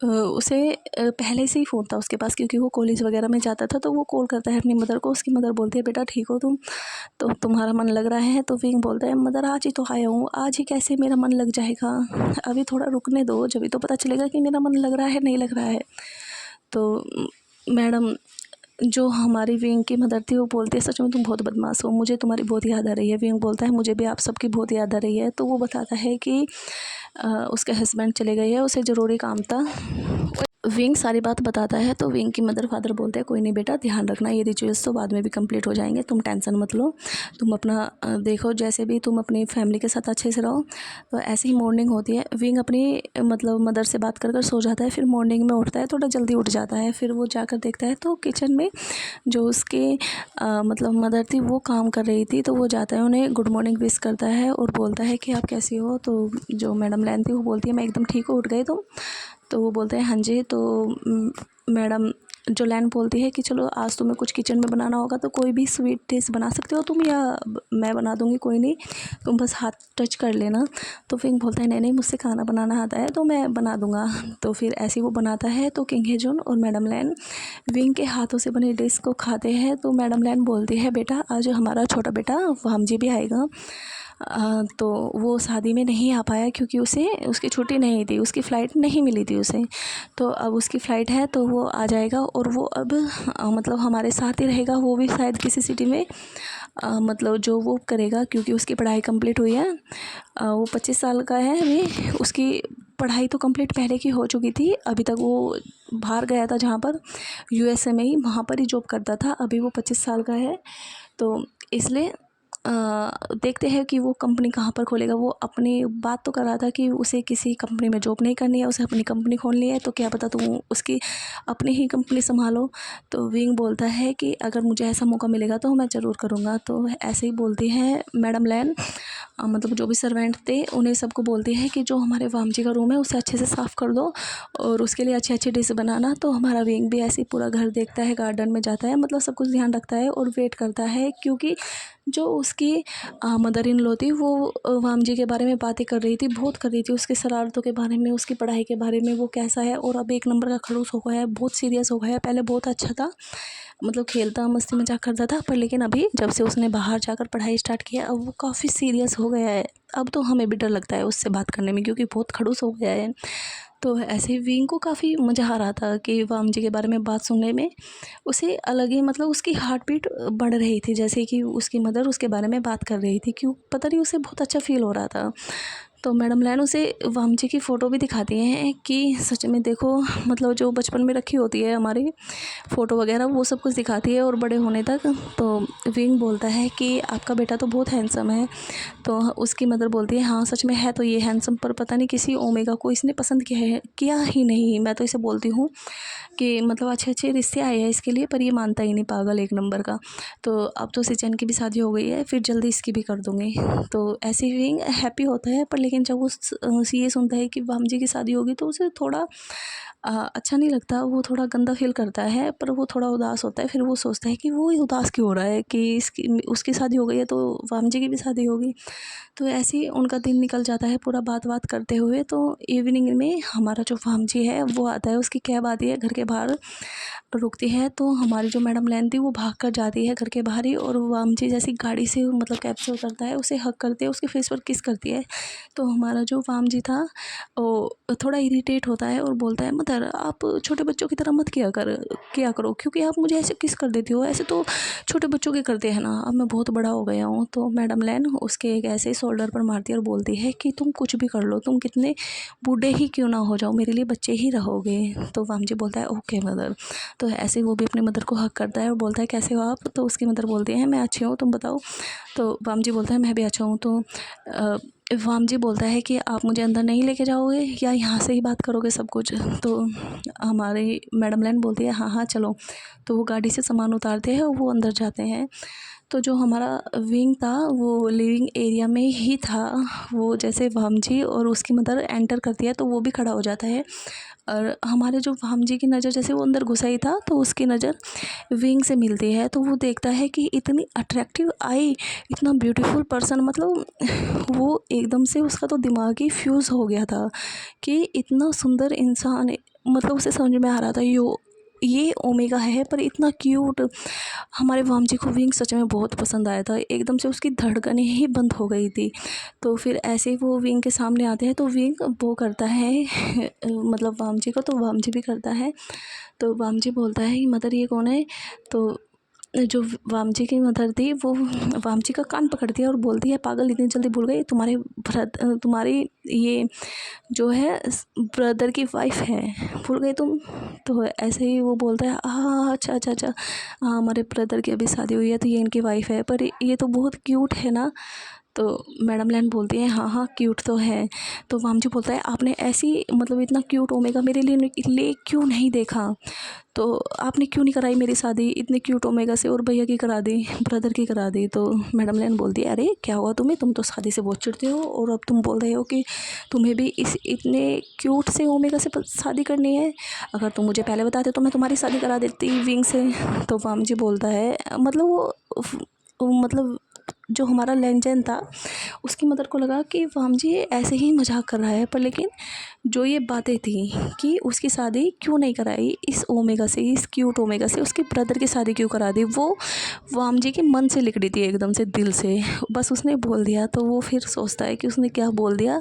Speaker 1: उसे पहले से ही फ़ोन था उसके पास क्योंकि वो कॉलेज वगैरह में जाता था। तो वो कॉल करता है अपनी मदर को, उसकी मदर बोलती है बेटा ठीक हो तुम, तो तुम्हारा मन लग रहा है। तो विंग बोलता है मदर आज ही तो आया हूँ, आज ही कैसे मेरा मन लग जाएगा, अभी थोड़ा रुकने दो, जब तो पता चलेगा कि मेरा मन लग रहा है नहीं लग रहा है। तो मैडम जो हमारी विंग की मदर थी वो बोलती है सच में तुम बहुत बदमाश हो, मुझे तुम्हारी बहुत याद आ रही है। विंग बोलता है मुझे भी आप सबकी बहुत याद आ रही है। तो वो बताता है कि उसके हस्बैंड चले गए हैं, उसे ज़रूरी काम था। विंग सारी बात बताता है। तो विंग की मदर फादर बोलते हैं कोई नहीं बेटा, ध्यान रखना, ये रिचुअल्स तो बाद में भी कंप्लीट हो जाएंगे, तुम टेंशन मत लो, तुम अपना देखो, जैसे भी तुम अपनी फैमिली के साथ अच्छे से रहो। तो ऐसे ही मॉर्निंग होती है, विंग अपनी मतलब मदर से बात कर सो जाता है, फिर मॉर्निंग में उठता है, थोड़ा जल्दी उठ जाता है। फिर वो जाकर देखता है तो किचन में जो उसके मतलब मदर थी वो काम कर रही थी। तो वो जाता है, उन्हें गुड मॉर्निंग विश करता है और बोलता है कि आप कैसी हो। तो जो मैडम लैन थी वो बोलती है मैं एकदम ठीक हूँ, उठ गए तुम। तो वो बोलते हैं हाँ जी। तो मैडम जो लैन बोलती है कि चलो आज तुम्हें कुछ किचन में बनाना होगा तो कोई भी स्वीट डिश बना सकते हो तुम, या मैं बना दूँगी, कोई नहीं, तुम बस हाथ टच कर लेना। तो फिर बोलता है नहीं नहीं मुझसे खाना बनाना आता है तो मैं बना दूँगा। तो फिर ऐसे ही वो बनाता है। तो किंग हेजुन और मैडम लैन विंग के हाथों से बनी डिश को खाते हैं। तो मैडम लैन बोलती है बेटा आज हमारा छोटा बेटा वामजी भी आएगा। तो वो शादी में नहीं आ पाया क्योंकि उसे उसकी छुट्टी नहीं थी, उसकी फ़्लाइट नहीं मिली थी उसे। तो अब उसकी फ़्लाइट है तो वो आ जाएगा और वो अब मतलब हमारे साथ ही रहेगा। वो भी शायद किसी सिटी में मतलब जो वो करेगा क्योंकि उसकी पढ़ाई कंप्लीट हुई है। वो 25 साल का है अभी, उसकी पढ़ाई तो कंप्लीट पहले की हो चुकी थी, अभी तक वो बाहर गया था जहाँ पर USA में ही, वहाँ पर ही जॉब करता था। अभी वो 25 साल का है तो इसलिए देखते हैं कि वो कंपनी कहाँ पर खोलेगा। वो अपनी बात तो कर रहा था कि उसे किसी कंपनी में जॉब नहीं करनी है, उसे अपनी कंपनी खोलनी है, तो क्या पता तुम उसकी अपनी ही कंपनी संभालो। तो विंग बोलता है कि अगर मुझे ऐसा मौका मिलेगा तो मैं ज़रूर करूँगा। तो ऐसे ही बोलती है मैडम लैन, मतलब जो भी सर्वेंट थे उन्हें सबको बोलती है कि जो हमारे वामजी का रूम है उसे अच्छे से साफ़ कर दो और उसके लिए अच्छी अच्छी डिश बनाना। तो हमारा विंग भी ऐसे ही पूरा घर देखता है, गार्डन में जाता है, मतलब सब कुछ ध्यान रखता है और वेट करता है क्योंकि जो उसकी मदर इन लॉ थी वो वामजी के बारे में बातें कर रही थी, बहुत कर रही थी, उसकी शरारतों के बारे में, उसकी पढ़ाई के बारे में, वो कैसा है और अब एक नंबर का खड़ूस हो गया है, बहुत सीरियस हो गया है। पहले बहुत अच्छा था, मतलब खेलता मस्ती मजाक करता था, पर लेकिन अभी जब से उसने बाहर जाकर पढ़ाई स्टार्ट किया अब वो काफ़ी सीरियस हो गया है। अब तो हमें भी डर लगता है उससे बात करने में क्योंकि बहुत खड़ूस हो गया है। तो ऐसे ही विंग को काफ़ी मज़ा आ रहा था कि वाम जी के बारे में बात सुनने में। उसे अलग ही मतलब उसकी हार्ट बीट बढ़ रही थी, जैसे कि उसकी मदर उसके बारे में बात कर रही थी, क्यों पता नहीं उसे बहुत अच्छा फ़ील हो रहा था। तो मैडम लैन उसे वाम जी की फ़ोटो भी दिखाती हैं कि सच में देखो, मतलब जो बचपन में रखी होती है हमारी फ़ोटो वगैरह, वो सब कुछ दिखाती है और बड़े होने तक। तो विंग बोलता है कि आपका बेटा तो बहुत हैंडसम है। तो उसकी मदर बोलती है हाँ सच में है तो ये हैंडसम, पर पता नहीं किसी ओमेगा को इसने पसंद किया ही नहीं। मैं तो इसे बोलती हूँ कि मतलब अच्छे अच्छे रिश्ते आए हैं इसके लिए, पर ये मानता ही नहीं, पागल एक नंबर का। तो अब तो सिचन की भी शादी हो गई है, फिर जल्दी इसकी भी कर दूँगी। तो ऐसे ही हैप्पी होता है, पर लेकिन जब वो ये सुनता है कि वाम जी की शादी होगी तो उसे थोड़ा अच्छा नहीं लगता, वो थोड़ा गंदा फील करता है, पर वो थोड़ा उदास होता है। फिर वो सोचता है कि वो ही उदास क्यों हो रहा है कि इसकी उसकी शादी हो गई है तो वाम जी की भी शादी होगी। तो ऐसे ही उनका दिन निकल जाता है पूरा बात करते हुए। तो इवनिंग में हमारा जो वाम जी है वो आता है, उसकी कैब आती है घर के बाहर, रुकती है। तो हमारी जो मैडम लैन थी वो भाग कर जाती है घर के बाहर ही, और वाम जी जैसी गाड़ी से मतलब कैब से उतरता है, उसे हग करती है, उसके फेस पर किस करती है। तो हमारा जो वाम जी था वो थोड़ा इरिटेट होता है और बोलता है मदर आप छोटे बच्चों की तरह मत किया करो, क्योंकि आप मुझे ऐसे किस कर देती हो, ऐसे तो छोटे बच्चों के करते हैं ना, अब मैं बहुत बड़ा हो गया हूँ। तो मैडम लैन उसके एक ऐसे ही शोल्डर पर मारती है और बोलती है कि तुम कुछ भी कर लो, तुम कितने बूढ़े ही क्यों ना हो जाओ, मेरे लिए बच्चे ही रहोगे। तो वाम जी बोलता है ओके मदर। तो ऐसे वो भी अपनी मदर को हक करता है और बोलता है कैसे हो आप। तो उसकी मदर बोलती है मैं अच्छी हूँ, तुम बताओ। तो वाम जी बोलता है मैं भी अच्छा हूँ। तो वाम जी बोलता है कि आप मुझे अंदर नहीं लेके जाओगे या यहाँ से ही बात करोगे सब कुछ। तो हमारी मैडम लैन बोलती है हाँ हाँ चलो। तो वो गाड़ी से सामान उतारते हैं और वो अंदर जाते हैं। तो जो हमारा विंग था वो लिविंग एरिया में ही था। वो जैसे वाम जी और उसकी मदर एंटर करती है तो वो भी खड़ा हो जाता है, और हमारे जो वाम जी की नज़र जैसे वो अंदर घुसा ही था तो उसकी नज़र विंग से मिलती है। तो वो देखता है कि इतनी अट्रैक्टिव आई, इतना ब्यूटीफुल पर्सन, मतलब वो एकदम से उसका तो दिमाग ही फ्यूज़ हो गया था कि इतना सुंदर इंसान, मतलब उसे समझ में आ रहा था ये ओमेगा है पर इतना क्यूट। हमारे वाम जी को विंग सच में बहुत पसंद आया था, एकदम से उसकी धड़कनें ही बंद हो गई थी। तो फिर ऐसे ही वो विंग के सामने आते हैं तो विंग वो करता है मतलब वाम जी को, तो वाम जी भी करता है। तो वाम जी बोलता है कि मदर ये कौन है। तो जो वाम जी की मदर थी वो वाम जी का कान पकड़ती है और बोलती है पागल इतनी जल्दी भूल गई, तुम्हारी ये जो है ब्रदर की वाइफ है, भूल गई तुम। तो ऐसे ही वो बोलता है हाँ अच्छा अच्छा अच्छा, हाँ हमारे ब्रदर की अभी शादी हुई है तो ये इनकी वाइफ है, पर ये तो बहुत क्यूट है ना। तो मैडम लैन बोलती है हाँ हाँ क्यूट तो है। तो वाम जी बोलता है आपने ऐसी मतलब इतना क्यूट ओमेगा मेरे लिए क्यों नहीं देखा, तो आपने क्यों नहीं कराई मेरी शादी इतने क्यूट ओमेगा से, और भैया की करा दी, ब्रदर की करा दी। तो मैडम लैन बोलती है अरे क्या हुआ तुम्हें, तुम तो शादी से बहुत चिढ़ते हो और अब तुम बोल रहे हो कि तुम्हें भी इस इतने क्यूट से ओमेगा से शादी करनी है, अगर तुम मुझे पहले बताते तो मैं तुम्हारी शादी करा देती विंग से। तो वाम जी बोलता है मतलब मतलब जो हमारा लेंजन था उसकी मदर को लगा कि वाम जी ऐसे ही मजाक कर रहा है, पर लेकिन जो ये बातें थी कि उसकी शादी क्यों नहीं कराई इस ओमेगा से, इस क्यूट ओमेगा से, उसके ब्रदर की शादी क्यों करा दी, वो वाम जी के मन से लिख दी थी, एकदम से दिल से बस उसने बोल दिया। तो वो फिर सोचता है कि उसने क्या बोल दिया,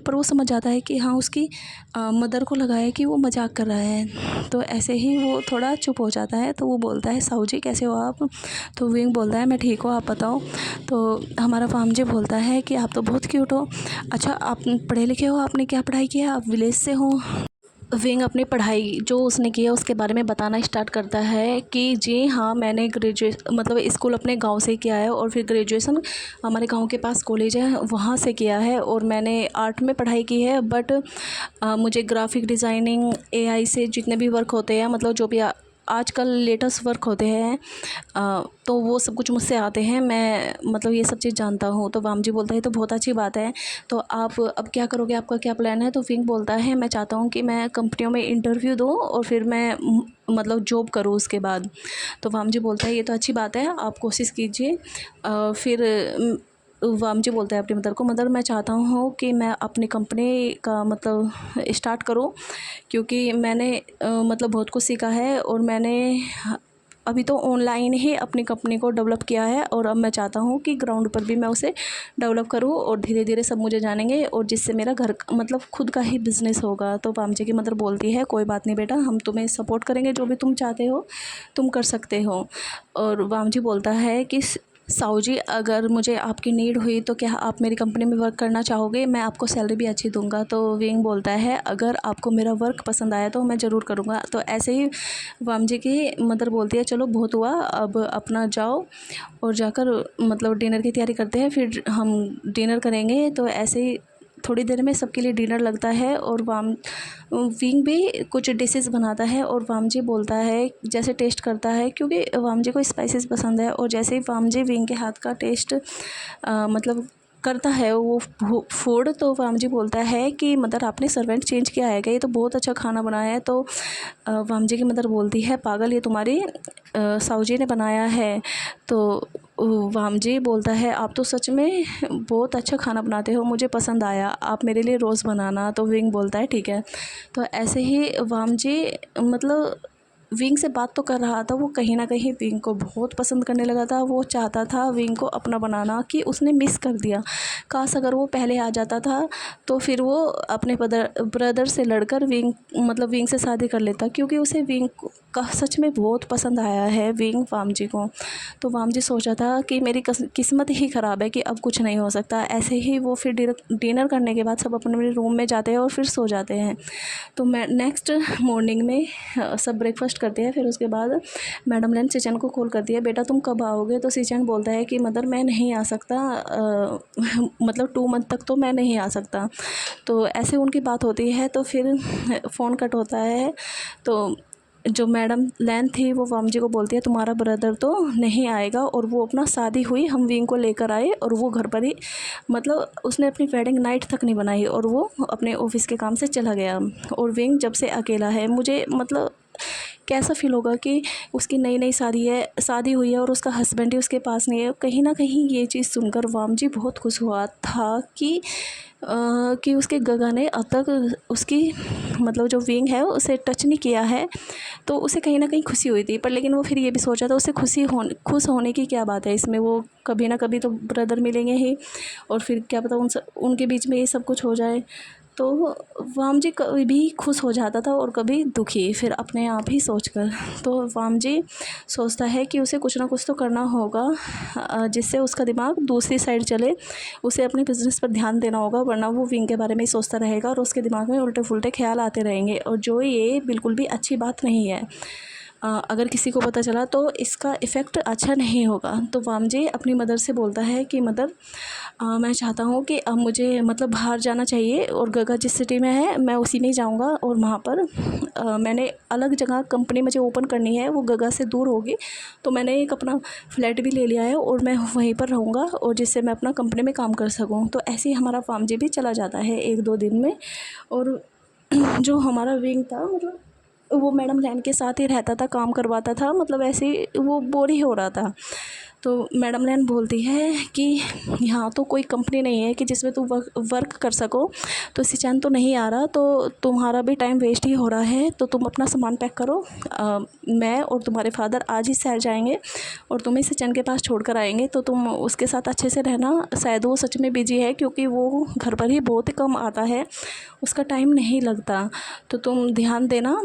Speaker 1: पर वो समझ जाता है कि हाँ उसकी मदर को लगा है कि वो मजाक कर रहा है। तो ऐसे ही वो थोड़ा चुप हो जाता है। तो वो बोलता है साहू जी कैसे हो आप। तो विंग बोलता है मैं ठीक हूँ आप बताओ। तो हमारा वाम जी बोलता है कि आप तो बहुत क्यूट हो, अच्छा आप पढ़े लिखे हो, आपने क्या पढ़ाई किया, आप विलेज से हो। विंग अपनी पढ़ाई जो उसने की है उसके बारे में बताना स्टार्ट करता है कि जी हाँ मैंने मतलब स्कूल अपने गांव से किया है, और फिर ग्रेजुएशन हमारे गांव के पास कॉलेज है वहाँ से किया है, और मैंने आर्ट में पढ़ाई की है। बट मुझे ग्राफिक डिज़ाइनिंग एआई से जितने भी वर्क होते हैं, मतलब जो भी आजकल लेटेस्ट वर्क होते हैं तो वो सब कुछ मुझसे आते हैं, मैं मतलब ये सब चीज़ जानता हूँ। तो वाम जी बोलता है तो बहुत अच्छी बात है, तो आप अब क्या करोगे, आपका क्या प्लान है। तो विंग बोलता है मैं चाहता हूँ कि मैं कंपनियों में इंटरव्यू दूँ और फिर मैं मतलब जॉब करूँ उसके बाद। तो वाम जी बोलता है ये तो अच्छी बात है, आप कोशिश कीजिए। फिर वाम जी बोलता है अपनी मदर को मदर मैं चाहता हूँ कि मैं अपनी कंपनी का मतलब स्टार्ट करूँ, क्योंकि मैंने मतलब बहुत कुछ सीखा है और मैंने अभी तो ऑनलाइन ही अपनी कंपनी को डेवलप किया है और अब मैं चाहता हूँ कि ग्राउंड पर भी मैं उसे डेवलप करूँ और धीरे धीरे सब मुझे जानेंगे और जिससे मेरा घर मतलब खुद का ही बिज़नेस होगा। तो वामजी की मदर बोलती है कोई बात नहीं बेटा, हम तुम्हें सपोर्ट करेंगे, जो भी तुम चाहते हो तुम कर सकते हो। और वामजी बोलता है कि साऊ जी, अगर मुझे आपकी नीड हुई तो क्या आप मेरी कंपनी में वर्क करना चाहोगे? मैं आपको सैलरी भी अच्छी दूंगा। तो विंग बोलता है अगर आपको मेरा वर्क पसंद आया तो मैं ज़रूर करूँगा। तो ऐसे ही वामजी की मदर बोलती है चलो बहुत हुआ, अब अपना जाओ और जाकर मतलब डिनर की तैयारी करते हैं, फिर हम डिनर करेंगे। तो ऐसे ही थोड़ी देर में सबके लिए डिनर लगता है और विंग भी कुछ डिशेस बनाता है और वामजी बोलता है जैसे टेस्ट करता है, क्योंकि वामजी को स्पाइसेस पसंद है। और जैसे ही वामजी विंग के हाथ का टेस्ट मतलब करता है वो फूड, तो वामजी बोलता है कि मदर आपने सर्वेंट चेंज किया है क्या? ये तो बहुत अच्छा खाना बनाया है। तो वामजी की मदर बोलती है पागल, ये तुम्हारी साऊ जी ने बनाया है। तो वामजी बोलता है आप तो सच में बहुत अच्छा खाना बनाते हो, मुझे पसंद आया, आप मेरे लिए रोज़ बनाना। तो विंग बोलता है ठीक है। तो ऐसे ही वामजी मतलब विंग से बात तो कर रहा था, वो कहीं ना कहीं विंग को बहुत पसंद करने लगा था। वो चाहता था विंग को अपना बनाना, कि उसने मिस कर दिया। काश अगर वो पहले आ जाता था तो फिर वो अपने ब्रदर से लड़कर विंग से शादी कर लेता, क्योंकि उसे विंग का सच में बहुत पसंद आया है विंग वामजी को। तो वामजी सोचा था कि मेरी किस्मत ही ख़राब है कि अब कुछ नहीं हो सकता। ऐसे ही वो फिर डिनर करने के बाद सब अपने अपने रूम में जाते हैं और फिर सो जाते हैं। तो मैं नेक्स्ट मॉर्निंग में सब ब्रेकफास्ट करते हैं। फिर उसके बाद मैडम लैन सिचन को कॉल करती है बेटा तुम कब आओगे? तो सिचन बोलता है कि मदर मैं नहीं आ सकता, मतलब 2 मंथ तक तो मैं नहीं आ सकता। तो ऐसे उनकी बात होती है। तो फिर फ़ोन कट होता है। तो जो मैडम लैन थी वो वामजी को बोलती है तुम्हारा ब्रदर तो नहीं आएगा, और वो अपना शादी हुई हम विंग को लेकर आए और वो घर पर ही मतलब उसने अपनी वेडिंग नाइट तक नहीं बनाई और वो अपने ऑफिस के काम से चला गया। और विंग जब से अकेला है, मुझे मतलब कैसा फील होगा कि उसकी नई नई शादी हुई है और उसका हस्बैंड ही उसके पास नहीं है। कहीं ना कहीं ये चीज़ सुनकर वामजी बहुत खुश हुआ था कि उसके गगा ने अब तक उसकी मतलब जो विंग है उसे टच नहीं किया है। तो उसे कहीं ना कहीं खुशी हुई थी, पर लेकिन वो फिर ये भी सोचा था उसे खुश होने की क्या बात है इसमें, वो कभी ना कभी तो ब्रदर मिलेंगे ही और फिर क्या पता उनके बीच में ये सब कुछ हो जाए। तो वामजी कभी खुश हो जाता था और कभी दुखी, फिर अपने आप ही सोचकर। तो वामजी सोचता है कि उसे कुछ ना कुछ तो करना होगा जिससे उसका दिमाग दूसरी साइड चले, उसे अपने बिज़नेस पर ध्यान देना होगा, वरना वो विंग के बारे में ही सोचता रहेगा और उसके दिमाग में उल्टे फुल्टे ख्याल आते रहेंगे, और जो ये बिल्कुल भी अच्छी बात नहीं है। अगर किसी को पता चला तो इसका इफ़ेक्ट अच्छा नहीं होगा। तो वामजी अपनी मदर से बोलता है कि मदर मैं चाहता हूँ कि अब मुझे मतलब बाहर जाना चाहिए और गगा जिस सिटी में है मैं उसी में ही जाऊँगा, और वहाँ पर मैंने अलग जगह कंपनी मुझे ओपन करनी है, वो गगा से दूर होगी। तो मैंने एक अपना फ्लैट भी ले लिया है और मैं वहीं पर रहूँगा, और जिससे मैं अपना कंपनी में काम कर सकूँ। तो ऐसे ही हमारा वामजी भी चला जाता है 1-2 दिन में। और जो हमारा विंग था मतलब वो मैडम लैन के साथ ही रहता था, काम करवाता था, मतलब ऐसे ही वो बोर ही हो रहा था। तो मैडम लैन बोलती है कि यहाँ तो कोई कंपनी नहीं है कि जिसमें तुम वर्क कर सको, तो सिचन तो नहीं आ रहा, तो तुम्हारा भी टाइम वेस्ट ही हो रहा है। तो तुम अपना सामान पैक करो, मैं और तुम्हारे फादर आज ही शहर जाएंगे और तुम्हें सिचन के पास छोड़ कर आएंगे। तो तुम उसके साथ अच्छे से रहना, शायद वो सच में बिजी है क्योंकि वो घर पर ही बहुत कम आता है, उसका टाइम नहीं लगता। तो तुम ध्यान देना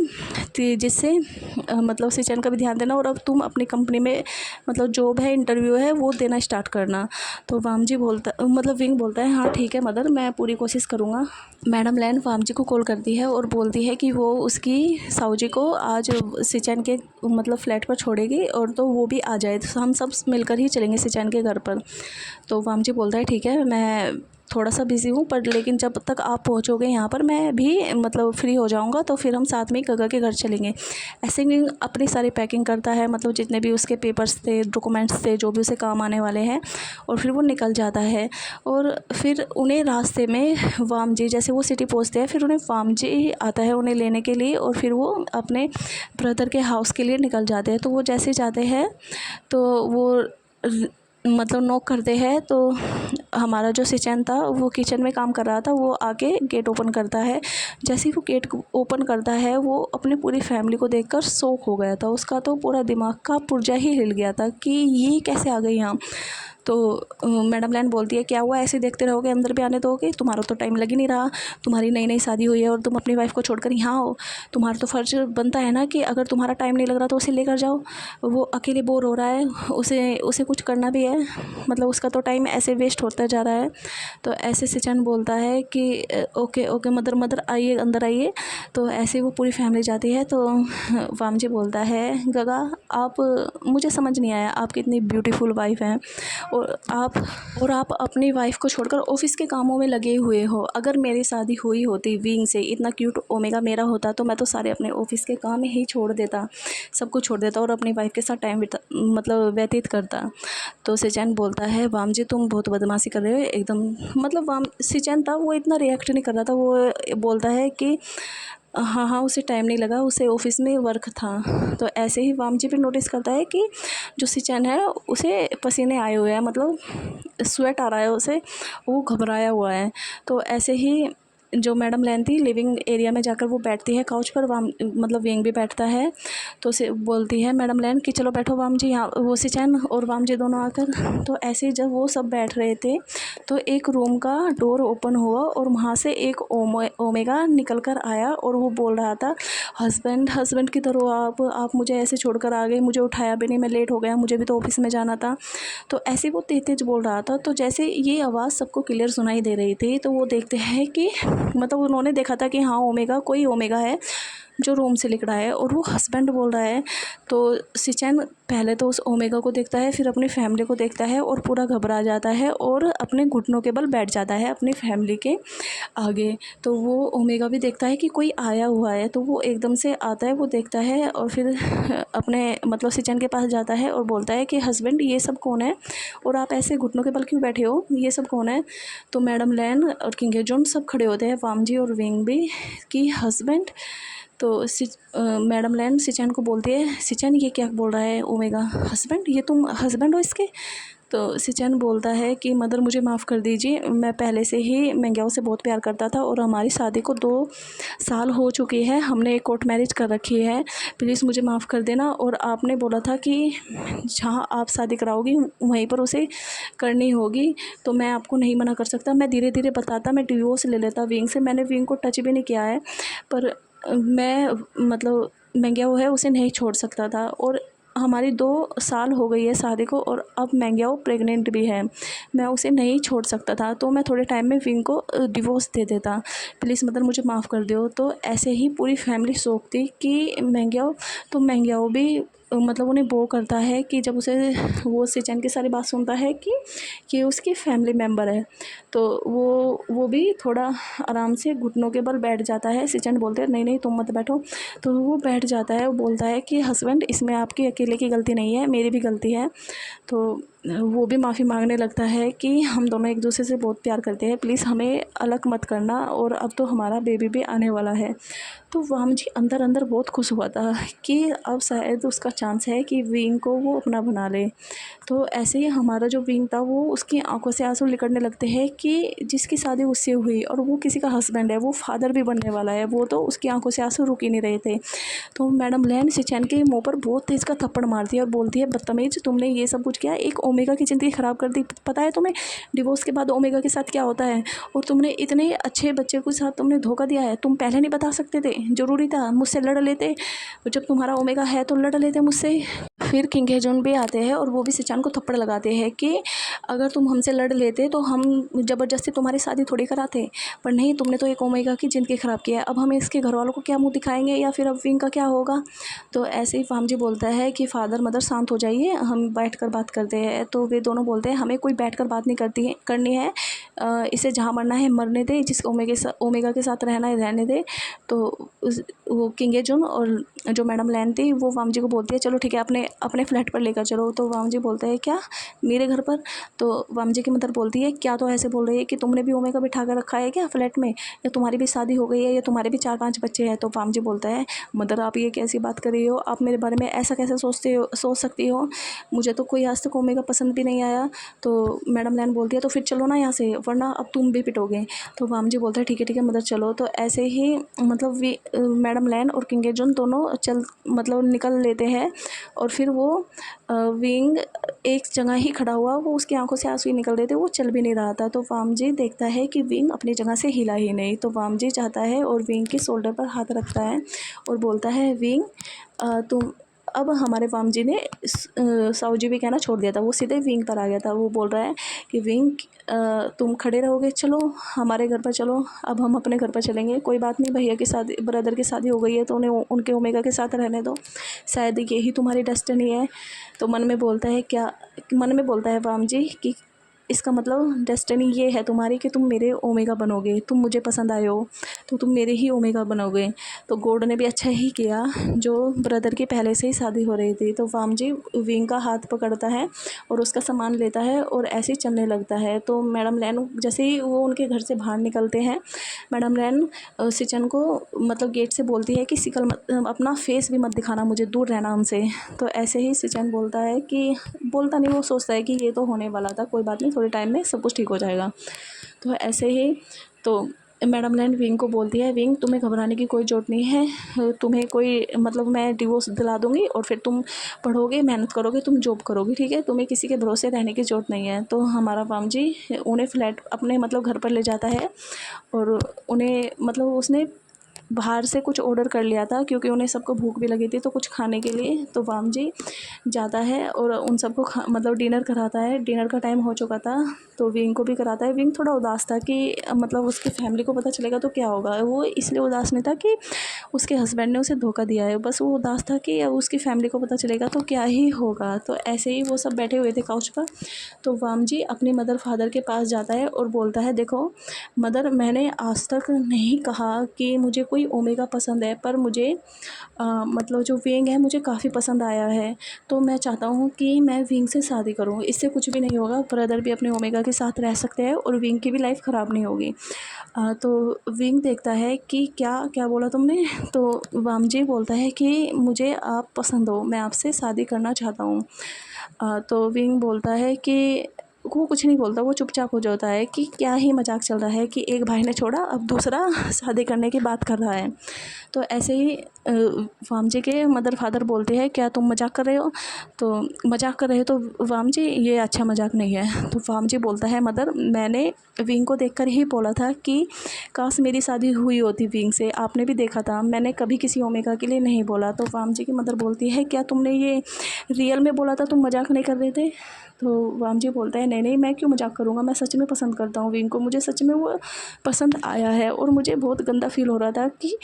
Speaker 1: जिससे मतलब सिचन का भी ध्यान देना, और अब तुम अपनी कंपनी में मतलब जॉब है, इंटरव्यू है, वो देना स्टार्ट करना। तो वामजी बोलता मतलब विंग बोलता है हाँ ठीक है मदर, मैं पूरी कोशिश करूँगा। मैडम लैन वामजी को कॉल करती है और बोलती है कि वो उसकी साऊ जी को आज सिचन के मतलब फ्लैट पर छोड़ेगी, और तो वो भी आ जाए, तो हम सब मिलकर ही चलेंगे सिचन के घर पर। तो वामजी बोलता है ठीक है, मैं थोड़ा सा बिज़ी हूँ, पर लेकिन जब तक आप पहुँचोगे यहाँ पर मैं भी मतलब फ्री हो जाऊँगा, तो फिर हम साथ में गगा के घर चलेंगे। ऐसे ही अपनी सारी पैकिंग करता है, मतलब जितने भी उसके पेपर्स थे, डॉक्यूमेंट्स थे, जो भी उसे काम आने वाले हैं, और फिर वो निकल जाता है। और फिर उन्हें रास्ते में वामजी, जैसे वो सिटी पहुँचते हैं, फिर उन्हें वामजी आता है उन्हें लेने के लिए, और फिर वो अपने ब्रदर के हाउस के लिए निकल जाते हैं। तो वो जैसे जाते हैं तो वो मतलब नॉक करते हैं तो हमारा जो सिचन था वो किचन में काम कर रहा था, वो आके गेट ओपन करता है। जैसे ही वो गेट ओपन करता है वो अपनी पूरी फैमिली को देखकर शॉक हो गया था। उसका तो पूरा दिमाग का पुर्जा ही हिल गया था कि ये कैसे आ गई यहाँ। तो मैडम लैन बोलती है क्या हुआ, ऐसे देखते रहोगे, अंदर भी आने दोगे, तुम्हारा तो टाइम लग ही नहीं रहा, तुम्हारी नई नई शादी हुई है और तुम अपनी वाइफ को छोड़कर यहाँ हो। तुम्हारा तो फ़र्ज़ बनता है ना कि अगर तुम्हारा टाइम नहीं लग रहा तो उसे लेकर जाओ, वो अकेले बोर हो रहा है, उसे उसे कुछ करना भी है, मतलब उसका तो टाइम ऐसे वेस्ट होता जा रहा है। तो ऐसे सिचन बोलता है कि ओके ओके मदर मदर आइए अंदर आइए। तो ऐसे वो पूरी फैमिली जाती है। तो वामजी बोलता है गगा आप, मुझे समझ नहीं आया, आपकी इतनी ब्यूटीफुल वाइफ हैं और आप अपनी वाइफ को छोड़कर ऑफिस के कामों में लगे हुए हो। अगर मेरी शादी हुई होती विंग से, इतना क्यूट ओमेगा मेरा होता तो मैं तो सारे अपने ऑफिस के काम ही छोड़ देता, सब कुछ छोड़ देता और अपनी वाइफ के साथ टाइम मतलब व्यतीत करता। तो सिचैन बोलता है वामजी तुम बहुत बदमाशी कर रहे हो एकदम, मतलब वाम सिचैन था वो इतना रिएक्ट नहीं कर रहा था, वो बोलता है कि हाँ हाँ उसे टाइम नहीं लगा, उसे ऑफिस में वर्क था। तो ऐसे ही वामजी भी नोटिस करता है कि जो सिचैन है उसे पसीने आए हुए हैं, मतलब स्वेट आ रहा है उसे, वो घबराया हुआ है। तो ऐसे ही जो मैडम लैन थी लिविंग एरिया में जाकर वो बैठती है काउच पर, वाम मतलब विंग भी बैठता है। तो उसे बोलती है मैडम लैन कि चलो बैठो वाम जी, यहाँ वो सिचैन और वाम जी दोनों आकर। तो ऐसे ही जब वो सब बैठ रहे थे तो एक रूम का डोर ओपन हुआ और वहाँ से एक ओमेगा निकल कर आया और वो बोल रहा था हस्बैंड हस्बैंड किधर हो आप मुझे ऐसे छोड़कर आ गए, मुझे उठाया भी नहीं, मैं लेट हो गया, मुझे भी तो ऑफिस में जाना था। तो ऐसे वो तेज तेज बोल रहा था। तो जैसे ये आवाज़ सबको क्लियर सुनाई दे रही थी तो वो देखते हैं कि मतलब उन्होंने देखा था कि हाँ ओमेगा, कोई ओमेगा है जो रूम से लिख रहा है और वो हस्बैंड बोल रहा है। तो सिचैन पहले तो उस ओमेगा को देखता है, फिर अपनी फैमिली को देखता है और पूरा घबरा जाता है और अपने घुटनों के बल बैठ जाता है अपनी फैमिली के आगे। तो वो ओमेगा भी देखता है कि कोई आया हुआ है, तो वो एकदम से आता है, वो देखता है और फिर अपने मतलब सिचैन के पास जाता है और बोलता है कि हस्बैंड ये सब कौन है और आप ऐसे घुटनों के बल क्यों बैठे हो, ये सब कौन है। तो मैडम लैन और किंग हेजोन सब खड़े होते हैं, वामजी और विंग भी, कि हस्बैंड। तो मैडम लैन सिचैन को बोलती है सिचैन ये क्या बोल रहा है ओमेगा, हस्बैंड, ये तुम हस्बैंड हो इसके। तो सिचैन बोलता है कि मदर मुझे माफ़ कर दीजिए, मैं पहले से ही मेंग्याओ से बहुत प्यार करता था और हमारी शादी को 2 साल हो चुकी है, हमने एक कोर्ट मैरिज कर रखी है, प्लीज़ मुझे माफ़ कर देना। और आपने बोला था कि जहाँ आप शादी कराओगी वहीं पर उसे करनी होगी, तो मैं आपको नहीं मना कर सकता। मैं धीरे धीरे बताता, मैं डिवोर्स ले लेता विंग से, मैंने विंग को टच भी नहीं किया है, पर मैं मतलब मेंग्याओ है उसे नहीं छोड़ सकता था। और हमारी 2 साल हो गई है शादी को और अब मेंग्याओ प्रेग्नेंट भी है, मैं उसे नहीं छोड़ सकता था, तो मैं थोड़े टाइम में विंग को डिवोर्स दे देता, प्लीज़ मतलब मुझे माफ़ कर दो। तो ऐसे ही पूरी फैमिली शौक थी कि मेंग्याओ, तो मेंग्याओ भी मतलब उन्हें वो करता है कि जब उसे वो सिचैन की सारी बात सुनता है कि उसकी फैमिली मेम्बर है, तो वो भी थोड़ा आराम से घुटनों के बल बैठ जाता है। सिचैन बोलते हैं नहीं नहीं तुम मत बैठो, तो वो बैठ जाता है। वो बोलता है कि हस्बैंड इसमें आपकी अकेले की गलती नहीं है, मेरी भी गलती है। तो वो भी माफ़ी मांगने लगता है कि हम दोनों एक दूसरे से बहुत प्यार करते हैं, प्लीज़ हमें अलग मत करना, और अब तो हमारा बेबी भी आने वाला है। तो वाम जी अंदर अंदर बहुत खुश हुआ था कि अब शायद उसका चांस है कि विंग को वो अपना बना ले। तो ऐसे ही हमारा जो विंग था वो उसकी आंखों से आंसू निकलने लगते हैं कि जिसकी शादी उससे हुई और वो किसी का हस्बैंड है, वो फादर भी बनने वाला है, वो तो उसकी आंखों से आंसू रुक ही नहीं रहे थे। तो मैडम लैन सिचैन के मुंह पर बहुत तेज़ का थप्पड़ मारती है और बोलती है बदतमीज, तुमने ये सब कुछ किया, एक ओमेगा की ज़िंदगी ख़राब कर दी, पता है तुम्हें डिवोर्स के बाद ओमेगा के साथ क्या होता है, और तुमने इतने अच्छे बच्चे के साथ तुमने धोखा दिया है, तुम पहले नहीं बता सकते थे, ज़रूरी था, मुझसे लड़ लेते, जब तुम्हारा ओमेगा है तो लड़ लेते मुझसे। फिर किंग हेजोन भी आते हैं और वो भी सिचैन को थप्पड़ लगाते हैं कि अगर तुम हमसे लड़ लेते तो हम ज़बरदस्ती तुम्हारी शादी थोड़ी कराते, पर नहीं, तुमने तो एक ओमेगा की ज़िंदगी ख़राब किया है, अब हम इसके घर वालों को क्या मुंह दिखाएंगे, या फिर अब विंग का क्या होगा। तो ऐसे ही फामजी बोलता है कि फादर मदर शांत हो जाइए, हम बैठ कर बात करते हैं। तो वे दोनों बोलते हैं हमें कोई बैठ कर बात नहीं करनी है, इसे जहाँ मरना है मरने दे, जिस ओमेगा के साथ रहना है रहने दे। तो वो किंग हेजोन और जो मैडम लैन थी वो वामजी को बोलती है चलो ठीक है अपने फ्लैट पर लेकर चलो। तो वामजी बोलते हैं क्या मेरे घर पर, तो वामजी की मदर बोलती है क्या तो ऐसे बोल रही है कि तुमने भी ओमेगा बिठा कर रखा है क्या फ्लैट में, या तुम्हारी भी शादी हो गई है, या तुम्हारे भी 4-5 बच्चे हैं। तो वामजी बोलता है मदर आप ये कैसी बात कर रही हो, आप मेरे बारे में ऐसा कैसे सोच सकती हो, मुझे तो कोई आज तक ओमेगा पसंद भी नहीं आया। तो मैडम लैन बोलती है तो फिर चलो ना यहाँ से, वरना अब तुम भी पिटोगे। तो वामजी बोलता है ठीक है मदर चलो। तो ऐसे ही मतलब मैडम लैन और किंग एजुन दोनों मतलब निकल लेते हैं। और फिर वो विंग एक जगह ही खड़ा हुआ, वो उसकी आंखों से आंसू ही निकल रहे थे, वो चल भी नहीं रहा था। तो वामजी देखता है कि विंग अपनी जगह से हिला ही नहीं। तो वामजी जाता है और विंग के शोल्डर पर हाथ रखता है और बोलता है विंग तुम, अब हमारे वामजी ने साऊजी भी कहना छोड़ दिया था, वो सीधे विंग पर आ गया था। वो बोल रहा है कि विंग तुम खड़े रहोगे, चलो हमारे घर पर चलो, अब हम अपने घर पर चलेंगे, कोई बात नहीं, भैया की शादी, ब्रदर की शादी हो गई है तो उन्हें उनके ओमेगा के साथ रहने दो, शायद यही तुम्हारी डेस्टिनी है। तो मन में बोलता है वामजी कि इसका मतलब डेस्टिनी ये है तुम्हारी कि तुम मेरे ओमेगा बनोगे, तुम मुझे पसंद आए हो तो तुम मेरे ही ओमेगा बनोगे। तो गॉड ने भी अच्छा ही किया जो ब्रदर की पहले से ही शादी हो रही थी। तो वामजी विंग का हाथ पकड़ता है और उसका सामान लेता है और ऐसे ही चलने लगता है। तो मैडम लैन जैसे ही वो उनके घर से बाहर निकलते हैं, मैडम लैन सिचन को मतलब गेट से बोलती है कि सिकल मत, अपना फेस भी मत दिखाना मुझे, दूर रहना हमसे। तो ऐसे ही सिचन बोलता है कि, बोलता नहीं, वो सोचता है कि ये तो होने वाला था, कोई बात नहीं, थोड़े टाइम में सब कुछ ठीक हो जाएगा। तो ऐसे ही तो मैडम लैन विंग को बोलती है विंग तुम्हें घबराने की कोई ज़रूरत नहीं है, तुम्हें कोई मतलब मैं डिवोर्स दिला दूँगी और फिर तुम पढ़ोगे, मेहनत करोगे, तुम जॉब करोगी, ठीक है, तुम्हें किसी के भरोसे रहने की ज़रूरत नहीं है। तो हमारा वामजी उन्हें फ्लैट अपने मतलब घर पर ले जाता है और उन्हें मतलब उसने बाहर से कुछ ऑर्डर कर लिया था क्योंकि उन्हें सबको भूख भी लगी थी तो कुछ खाने के लिए। तो वामजी जाता है और उन सबको मतलब डिनर कराता है। डिनर का टाइम हो चुका था तो विंग को भी कराता है। विंग थोड़ा उदास था कि मतलब उसकी फैमिली को पता चलेगा तो क्या होगा। वो इसलिए उदास नहीं था कि उसके हस्बैंड ने उसे धोखा दिया है, बस वो उदास था कि अब उसकी फैमिली को पता चलेगा तो क्या ही होगा। तो ऐसे ही वो सब बैठे हुए थे काउच पर। तो वामजी अपनी मदर फादर के पास जाता है और बोलता है देखो मदर, मैंने आज तक नहीं कहा कि मुझे कोई ओमेगा पसंद है, पर मुझे मतलब जो विंग है मुझे काफ़ी पसंद आया है, तो मैं चाहता हूँ कि मैं विंग से शादी करूँ, इससे कुछ भी नहीं होगा, ब्रदर भी अपने ओमेगा के साथ रह सकते हैं और विंग की भी लाइफ ख़राब नहीं होगी। तो विंग देखता है कि क्या क्या बोला तुमने। तो वामजी बोलता है कि मुझे आप पसंद हो, मैं आपसे शादी करना चाहता हूँ। तो विंग बोलता है कि वो कुछ नहीं बोलता, वो चुपचाप हो जाता है कि क्या ही मजाक चल रहा है कि एक भाई ने छोड़ा अब दूसरा शादी करने की बात कर रहा है। तो ऐसे ही वामजी के मदर फादर बोलते हैं क्या तुम मजाक कर रहे हो। तो मजाक कर रहे हो तो वामजी ये अच्छा मजाक नहीं है। तो वामजी बोलता है मदर, मैंने विंग को देखकर ही बोला था कि काश मेरी शादी हुई होती विंग से, आपने भी देखा था, मैंने कभी किसी ओमेगा के लिए नहीं बोला। तो वामजी की मदर बोलती है क्या तुमने ये रियल में बोला था, तुम मजाक नहीं कर रहे थे। तो वामजी बोलता है नहीं नहीं, मैं क्यों मजाक करूँगा, मैं सच में पसंद करता हूँ विंग को, मुझे सच में वो पसंद आया है और मुझे बहुत गंदा फील हो रहा था कि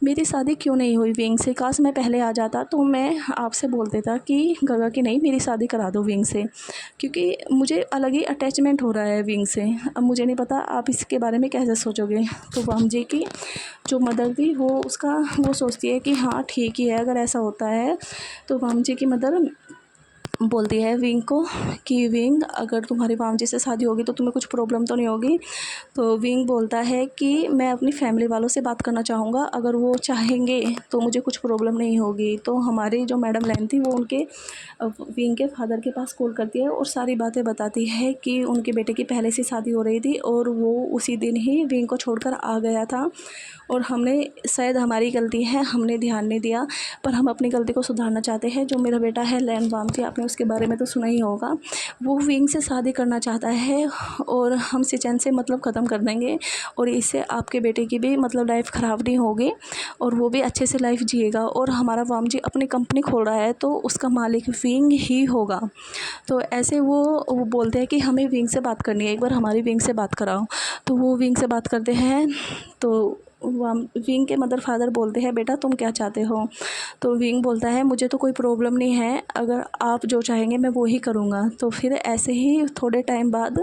Speaker 1: मेरी शादी क्यों नहीं हुई विंग से, काश मैं पहले आ जाता तो मैं आपसे बोल देता कि गगा कि नहीं मेरी शादी करा दो विंग से, क्योंकि मुझे अलग ही अटैचमेंट हो रहा है विंग से। अब मुझे नहीं पता आप इसके बारे में कैसे सोचोगे। तो वामजी की जो मदर थी वो सोचती है कि हाँ ठीक ही है अगर ऐसा होता है। तो वामजी की मदर बोलती है विंग को कि विंग अगर तुम्हारी वामजी से शादी होगी तो तुम्हें कुछ प्रॉब्लम तो नहीं होगी। तो विंग बोलता है कि मैं अपनी फैमिली वालों से बात करना चाहूँगा, अगर वो चाहेंगे तो मुझे कुछ प्रॉब्लम नहीं होगी। तो हमारी जो मैडम लैन थी वो उनके विंग के फादर के पास कॉल करती है और सारी बातें बताती है कि उनके बेटे की पहले से शादी हो रही थी और वो उसी दिन ही विंग को छोड़कर आ गया था और हमने शायद हमारी गलती है, हमने ध्यान नहीं दिया, पर हम अपनी गलती को सुधारना चाहते हैं। जो मेरा बेटा है लैन वामजी, आपने उसके बारे में तो सुना ही होगा, वो विंग से शादी करना चाहता है और हम सिचन से मतलब ख़त्म कर देंगे और इससे आपके बेटे की भी मतलब लाइफ ख़राब नहीं होगी और वो भी अच्छे से लाइफ जिएगा। और हमारा वामजी अपनी कंपनी खोल रहा है तो उसका मालिक विंग ही होगा। तो ऐसे वो बोलते हैं कि हमें विंग से बात करनी है, एक बार हमारी विंग से बात कराओ। तो वो विंग से बात करते हैं तो विंग के मदर फादर बोलते हैं बेटा तुम क्या चाहते हो। तो विंग बोलता है मुझे तो कोई प्रॉब्लम नहीं है, अगर आप जो चाहेंगे मैं वो ही करूँगा। तो फिर ऐसे ही थोड़े टाइम बाद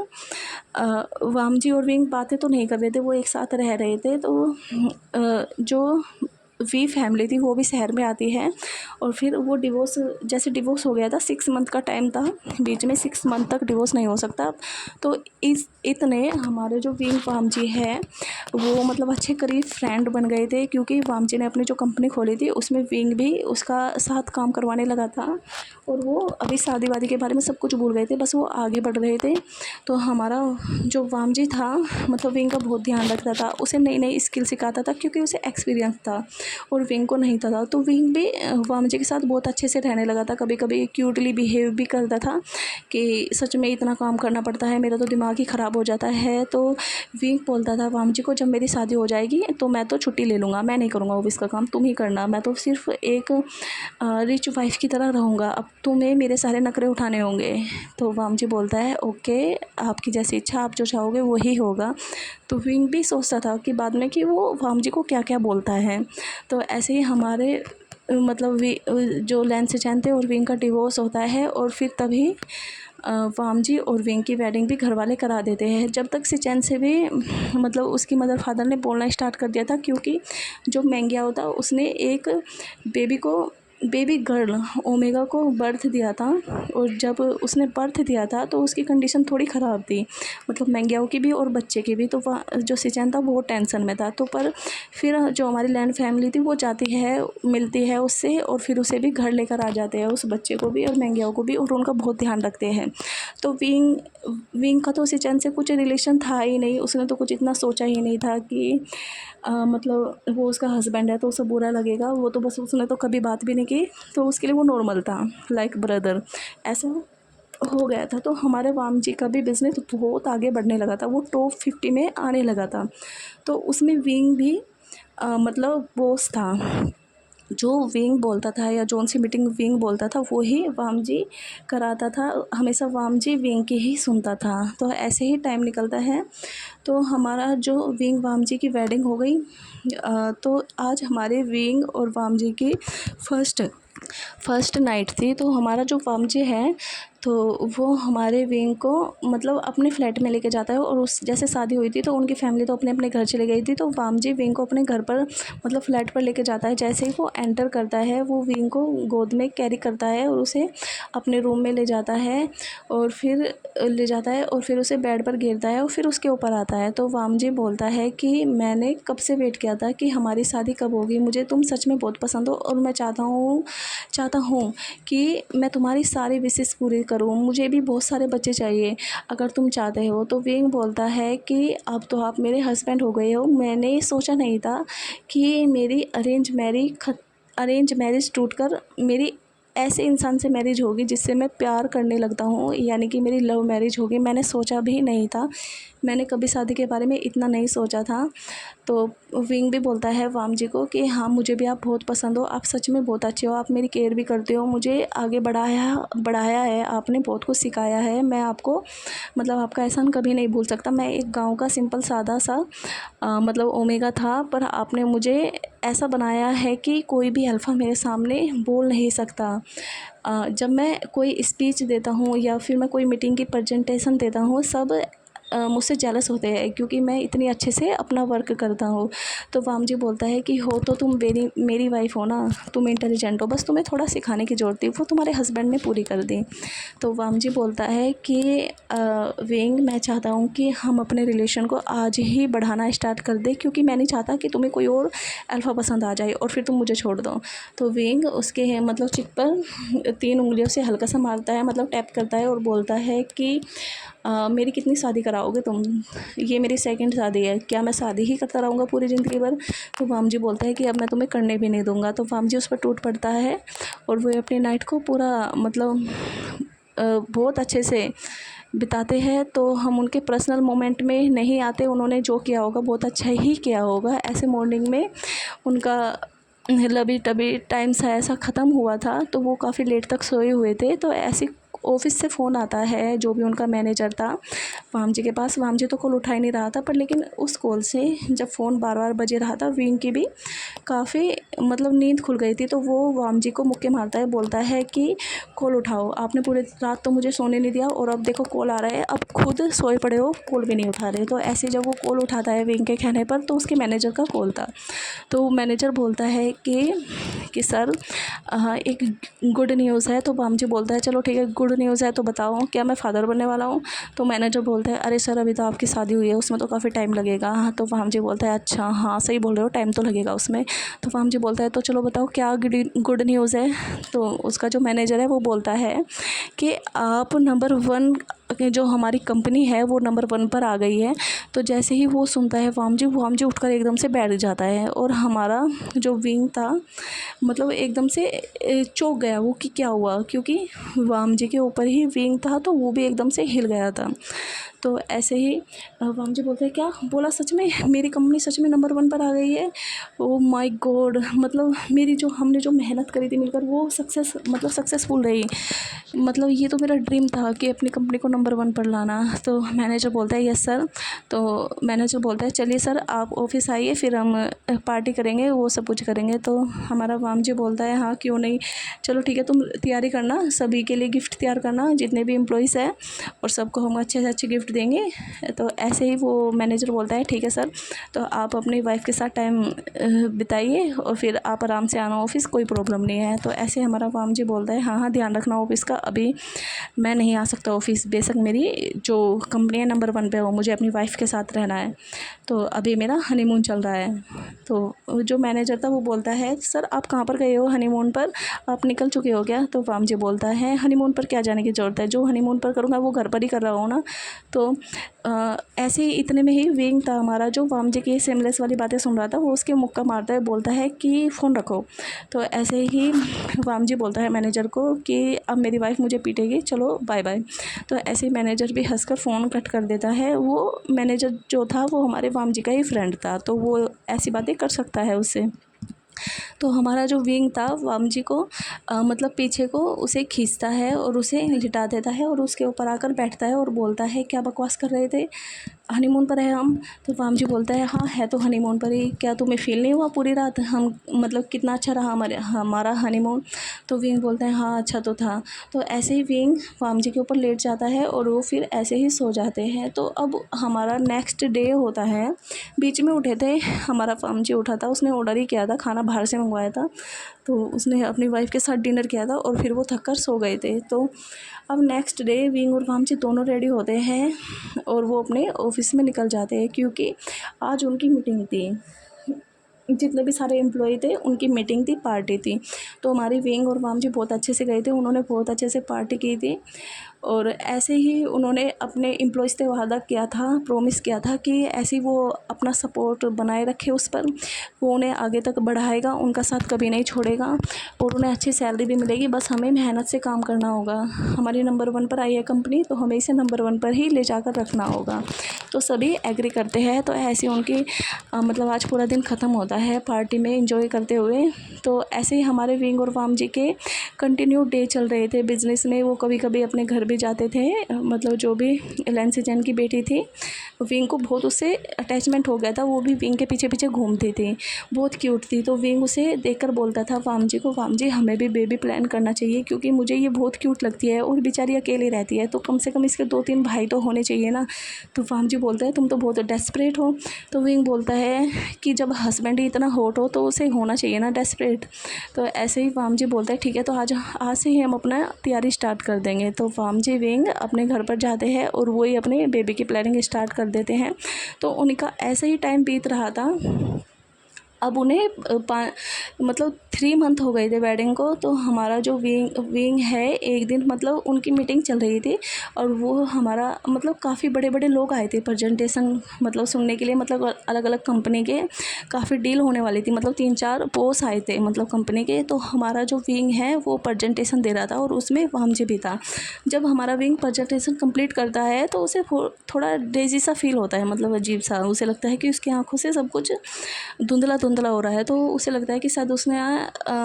Speaker 1: वामजी और विंग बातें तो नहीं कर रहे थे, वो एक साथ रह रहे थे। तो जो वी फैमिली थी वो भी शहर में आती है। और फिर वो जैसे डिवोर्स हो गया था, 6 मंथ का टाइम था बीच में, 6 मंथ तक डिवोर्स नहीं हो सकता। तो इस इतने हमारे जो विंग वाम जी है वो मतलब अच्छे करीब फ्रेंड बन गए थे, क्योंकि वाम जी ने अपनी जो कंपनी खोली थी उसमें विंग भी उसका साथ काम करवाने लगा था। और वो अभी शादी वादी के बारे में सब कुछ भूल गए थे, बस वो आगे बढ़ रहे थे। तो हमारा जो वाम जी था मतलब विंग का बहुत ध्यान रखता था, उसे नई नई स्किल सिखाता था क्योंकि उसे एक्सपीरियंस था और विंग को नहीं था। तो विंग भी वाम जी के साथ बहुत अच्छे से रहने लगा था, कभी कभी क्यूटली बिहेव भी करता था कि सच में इतना काम करना पड़ता है, मेरा तो दिमाग ही ख़राब हो जाता है। तो विंग बोलता था वाम जी को, जब मेरी शादी हो जाएगी तो मैं तो छुट्टी ले लूँगा, मैं नहीं करूँगा ऑफिस का काम, तुम ही करना, मैं तो सिर्फ एक रिच वाइफ की तरह रहूँगा, अब तुम्हें मेरे सारे नखरे उठाने होंगे। तो वाम जी बोलता है ओके, आपकी जैसी इच्छा, आप जो चाहोगे वही होगा। तो विंग भी सोचता था कि बाद में कि वो वाम जी को क्या क्या बोलता है। तो ऐसे ही हमारे मतलब जो लैन से चैन थे और विंग का डिवोर्स होता है, और फिर तभी वाम जी और विंग की वेडिंग भी घर वाले करा देते हैं। जब तक सिचैन से भी मतलब उसकी मदर फादर ने बोलना स्टार्ट कर दिया था, क्योंकि जो मैंगियाओ था उसने एक बेबी गर्ल ओमेगा को बर्थ दिया था। और जब उसने बर्थ दिया था तो उसकी कंडीशन थोड़ी ख़राब थी, मतलब मैंगियाओ की भी और बच्चे की भी। तो वह जो सिचैन था वो टेंशन में था। तो पर फिर जो हमारी लैंड फैमिली थी वो जाती है, मिलती है उससे, और फिर उसे भी घर लेकर आ जाते हैं, उस बच्चे को भी और मैंगियाओ को भी, और उनका बहुत ध्यान रखते हैं। तो विंग का तो सिचैन से कुछ रिलेशन था ही नहीं, उसने तो कुछ इतना सोचा ही नहीं था कि मतलब वो उसका हस्बैंड है तो उसे बुरा लगेगा, वो तो बस उसने तो कभी बात भी नहीं की। तो उसके लिए वो नॉर्मल था, लाइक ब्रदर ऐसा हो गया था। तो हमारे वाम जी का भी बिज़नेस बहुत आगे बढ़ने लगा था, वो टॉप 50 में आने लगा था। तो उसमें विंग भी मतलब बॉस था, जो विंग बोलता था या जोन सी मीटिंग विंग बोलता था वो ही वाम जी कराता था, हमेशा वाम जी विंग की ही सुनता था। तो ऐसे ही टाइम निकलता है। तो हमारा जो विंग वाम जी की वेडिंग हो गई। तो आज हमारे विंग और वाम जी की फर्स्ट नाइट थी। तो हमारा जो वाम जी है तो वो हमारे विंग को मतलब अपने फ्लैट में लेके जाता है, और उस जैसे शादी हुई थी तो उनकी फैमिली तो अपने अपने घर चली गई थी। तो वाम जी विंग को अपने घर पर मतलब फ्लैट पर लेके जाता है। जैसे ही वो एंटर करता है वो विंग को गोद में कैरी करता है और उसे अपने रूम में ले जाता है, और फिर उसे बेड पर गिरता है और फिर उसके ऊपर आता है। तो वाम जी बोलता है कि मैंने कब से वेट किया था कि हमारी शादी कब होगी, मुझे तुम सच में बहुत पसंद हो, और मैं चाहता हूँ कि मैं तुम्हारी सारी विशेष पूरी करूँ, मुझे भी बहुत सारे बच्चे चाहिए अगर तुम चाहते हो। तो विंग बोलता है कि अब तो आप मेरे हस्बैंड हो गए हो, मैंने सोचा नहीं था कि मेरी अरेंज मैरिज टूटकर मेरी ऐसे इंसान से मैरिज होगी जिससे मैं प्यार करने लगता हूँ, यानी कि मेरी लव मैरिज होगी। मैंने सोचा भी नहीं था, मैंने कभी शादी के बारे में इतना नहीं सोचा था। तो विंग भी बोलता है वाम जी को कि हाँ, मुझे भी आप बहुत पसंद हो, आप सच में बहुत अच्छे हो, आप मेरी केयर भी करते हो, मुझे आगे बढ़ाया है, आपने बहुत कुछ सिखाया है, मैं आपको मतलब आपका एहसान कभी नहीं भूल सकता। मैं एक गांव का सिंपल सादा सा मतलब ओमेगा था, पर आपने मुझे ऐसा बनाया है कि कोई भी अल्फ़ा मेरे सामने बोल नहीं सकता। जब मैं कोई स्पीच देता हूँ या फिर मैं कोई मीटिंग की प्रेजेंटेशन देता हूँ, सब मुझसे जेलस होते हैं क्योंकि मैं इतनी अच्छे से अपना वर्क करता हूँ। तो वाम जी बोलता है कि हो तो तुम मेरी वाइफ हो ना, तुम इंटेलिजेंट हो, बस तुम्हें थोड़ा सिखाने की ज़रूरत थी, वो तुम्हारे हस्बैंड ने पूरी कर दी। तो वाम जी बोलता है कि विंग, मैं चाहता हूँ कि हम अपने रिलेशन को आज ही बढ़ाना स्टार्ट कर दें, क्योंकि मैं नहीं चाहता कि तुम्हें कोई और अल्फ़ा पसंद आ जाए और फिर तुम मुझे छोड़ दो। तो विंग उसके मतलब चिक पर 3 उंगलियों से हल्का सा मारता है, मतलब टैप करता है, और बोलता है कि मेरी कितनी शादी कराओगे तुम, ये मेरी सेकंड शादी है, क्या मैं शादी ही करता रहूँगा पूरी ज़िंदगी भर। तो वाम जी बोलता है कि अब मैं तुम्हें करने भी नहीं दूँगा। तो वाम जी उस पर टूट पड़ता है और वो अपनी नाइट को पूरा मतलब बहुत अच्छे से बिताते हैं। तो हम उनके पर्सनल मोमेंट में नहीं आते, उन्होंने जो किया होगा बहुत अच्छा ही किया होगा। ऐसे मॉर्निंग में उनका लबी टबी टाइम सा ऐसा ख़त्म हुआ था, तो वो काफ़ी लेट तक सोए हुए थे। तो ऐसी ऑफिस से फ़ोन आता है जो भी उनका मैनेजर था वाम जी के पास। वाम जी तो कॉल उठा ही नहीं रहा था, पर लेकिन उस कॉल से जब फ़ोन बार बार बजे रहा था, विंग की भी काफ़ी मतलब नींद खुल गई थी। तो वो वाम जी को मुक्के मारता है, बोलता है कि कॉल उठाओ, आपने पूरी रात तो मुझे सोने नहीं दिया और अब देखो कॉल आ रहा है, अब खुद सोए पड़े हो, कॉल भी नहीं उठा रहे। तो ऐसे जब वो कॉल उठाता है विंग के कहने पर, तो उसके मैनेजर का कॉल था। तो मैनेजर बोलता है कि सर एक गुड न्यूज़ है। तो वाम जी बोलता है चलो ठीक है, गुड न्यूज़ है तो बताओ, क्या मैं फ़ादर बनने वाला हूँ? तो मैनेजर बोलता है अरे सर अभी तो आपकी शादी हुई है, उसमें तो काफ़ी टाइम लगेगा। तो वाम जी बोलता है अच्छा हाँ सही बोल रहे हो, टाइम तो लगेगा उसमें। तो वाम जी बोलता है तो चलो बताओ क्या गुड न्यूज़ है? तो उसका जो मैनेजर है वो बोलता है कि आप नंबर 1 जो हमारी कंपनी है वो नंबर 1 पर आ गई है। तो जैसे ही वो सुनता है वाम जी उठकर एकदम से बैठ जाता है, और हमारा जो विंग था मतलब एकदम से चौंक गया वो कि क्या हुआ, क्योंकि वाम जी के ऊपर ही विंग था तो वो भी एकदम से हिल गया था। तो ऐसे ही वाम जी बोलते हैं क्या बोला, सच में मेरी कंपनी सच में नंबर 1 पर आ गई है? ओ माय गॉड, मतलब मेरी जो हमने जो मेहनत करी थी मिलकर वो सक्सेसफुल रही। मतलब ये तो मेरा ड्रीम था कि अपनी कंपनी को नंबर 1 पर लाना। तो मैनेजर बोलता है यस सर। तो मैनेजर बोलता है चलिए सर आप ऑफिस आइए, फिर हम पार्टी करेंगे, वो सब कुछ करेंगे। तो हमारा वाम जी बोलता है हाँ क्यों नहीं, चलो ठीक है, तुम तैयारी करना, सभी के लिए गिफ्ट तैयार करना जितने भी एम्प्लॉयज़ हैं, और सबको हम अच्छे से अच्छे गिफ्ट देंगे। तो ऐसे ही वो मैनेजर बोलता है ठीक है सर, तो आप अपनी वाइफ के साथ टाइम बिताइए और फिर आप आराम से आना ऑफिस, कोई प्रॉब्लम नहीं है। तो ऐसे हमारा वाम जी बोलता है हाँ हाँ ध्यान रखना ऑफिस का, अभी मैं नहीं आ सकता ऑफिस, बेशक मेरी जो कंपनी है नंबर 1 पे हो, मुझे अपनी वाइफ के साथ रहना है, तो अभी मेरा हनीमून चल रहा है। तो जो मैनेजर था वो बोलता है सर आप कहाँ पर गए हो हनीमून पर, आप निकल चुके हो क्या? तो वाम जी बोलता है हनीमून पर क्या जाने की ज़रूरत है, जो हनीमून पर करूँगा वो घर पर ही कर रहा हूँ ना। तो ऐसे ही इतने में ही विंग था हमारा जो वाम जी की सेमलेस वाली बातें सुन रहा था, वो उसके मुक्का मारता है, बोलता है कि फ़ोन रखो। तो ऐसे ही वाम जी बोलता है मैनेजर को कि अब मेरी वाइफ मुझे पीटेगी, चलो बाय बाय। तो ऐसे ही मैनेजर भी हंसकर फ़ोन कट कर देता है। वो मैनेजर जो था वो हमारे वाम जी का ही फ्रेंड था, तो वो ऐसी बातें कर सकता है उससे। तो हमारा जो विंग था वाम जी को मतलब पीछे को उसे खींचता है और उसे लिटा देता है, और उसके ऊपर आकर बैठता है और बोलता है क्या बकवास कर रहे थे, हनीमून पर है हम? तो वाम जी बोलता है हाँ है तो हनीमून पर ही, क्या तुम्हें फील नहीं हुआ पूरी रात हम मतलब कितना अच्छा रहा हमारा हनीमून? तो विंग बोलता है हाँ अच्छा तो था। तो ऐसे ही विंग वाम जी के ऊपर लेट जाता है और वो फिर ऐसे ही सो जाते हैं। तो अब हमारा नेक्स्ट डे होता है, बीच में उठे थे, हमारा वाम जी उठा था, उसने ऑर्डर ही किया था, खाना बाहर से मंगवाया था, तो उसने अपनी वाइफ के साथ डिनर किया था और फिर वो थक कर सो गए थे। तो अब नेक्स्ट डे विंग और वाम जी दोनों रेडी होते हैं और वो अपने ऑफिस में निकल जाते हैं, क्योंकि आज उनकी मीटिंग थी, जितने भी सारे एम्प्लॉय थे उनकी मीटिंग थी, पार्टी थी। तो हमारी विंग और वाम जी बहुत अच्छे से गए थे, उन्होंने बहुत अच्छे से पार्टी की थी। और ऐसे ही उन्होंने अपने एम्प्लॉयज़ से वादा किया था, प्रॉमिस किया था कि ऐसे ही वो अपना सपोर्ट बनाए रखे उस पर, वो उन्हें आगे तक बढ़ाएगा, उनका साथ कभी नहीं छोड़ेगा, और उन्हें अच्छी सैलरी भी मिलेगी, बस हमें मेहनत से काम करना होगा। हमारी नंबर 1 पर आई है कंपनी, तो हमें इसे नंबर 1 पर ही ले जाकर रखना होगा। तो सभी एग्री करते हैं। तो ऐसे उनकी मतलब आज पूरा दिन ख़त्म होता है पार्टी में एंजॉय करते हुए। तो ऐसे ही हमारे विंग और वाम जी के कंटिन्यू डे चल रहे थे बिज़नेस में। वो कभी कभी अपने घर भी जाते थे, मतलब जो भी एलेंसी जैन की बेटी थी, विंग को बहुत उससे अटैचमेंट हो गया था, वो भी विंग के पीछे पीछे घूमती थी, बहुत क्यूट थी। तो विंग उसे देखकर बोलता था वाम जी को, वाम जी हमें भी बेबी प्लान करना चाहिए, क्योंकि मुझे ये बहुत क्यूट लगती है और बेचारी अकेली रहती है, तो कम से कम इसके 2-3 भाई तो होने चाहिए ना। तो वाम जी बोलता है तुम तो बहुत डेस्परेट हो। तो विंग बोलता है कि जब हस्बैंड ही इतना हॉट हो तो उसे होना चाहिए ना डेस्परेट। तो ऐसे ही वाम जी बोलता है ठीक है, तो आज से ही हम अपना तैयारी स्टार्ट कर देंगे। तो वाम जी विंग अपने घर पर जाते हैं और वही अपने बेबी की प्लानिंग स्टार्ट कर देते हैं। तो उनका ऐसे ही टाइम बीत रहा था। अब उन्हें मतलब 3 मंथ हो गए थे वेडिंग को। तो हमारा जो विंग है, एक दिन मतलब उनकी मीटिंग चल रही थी और वो हमारा मतलब काफ़ी बड़े बड़े लोग आए थे प्रेजेंटेशन मतलब सुनने के लिए, मतलब अलग अलग कंपनी के काफ़ी डील होने वाली थी, मतलब 3-4 बॉस आए थे मतलब कंपनी के। तो हमारा जो विंग है वो प्रेजेंटेशन दे रहा था और उसमें वाम जी भी था। जब हमारा विंग प्रेजेंटेशन कंप्लीट करता है तो उसे थोड़ा डेजी सा फील होता है, मतलब अजीब सा, उसे लगता है कि उसकी आंखों से सब कुछ धुंधला धुंधला हो रहा है, तो उसे लगता है कि शायद उसने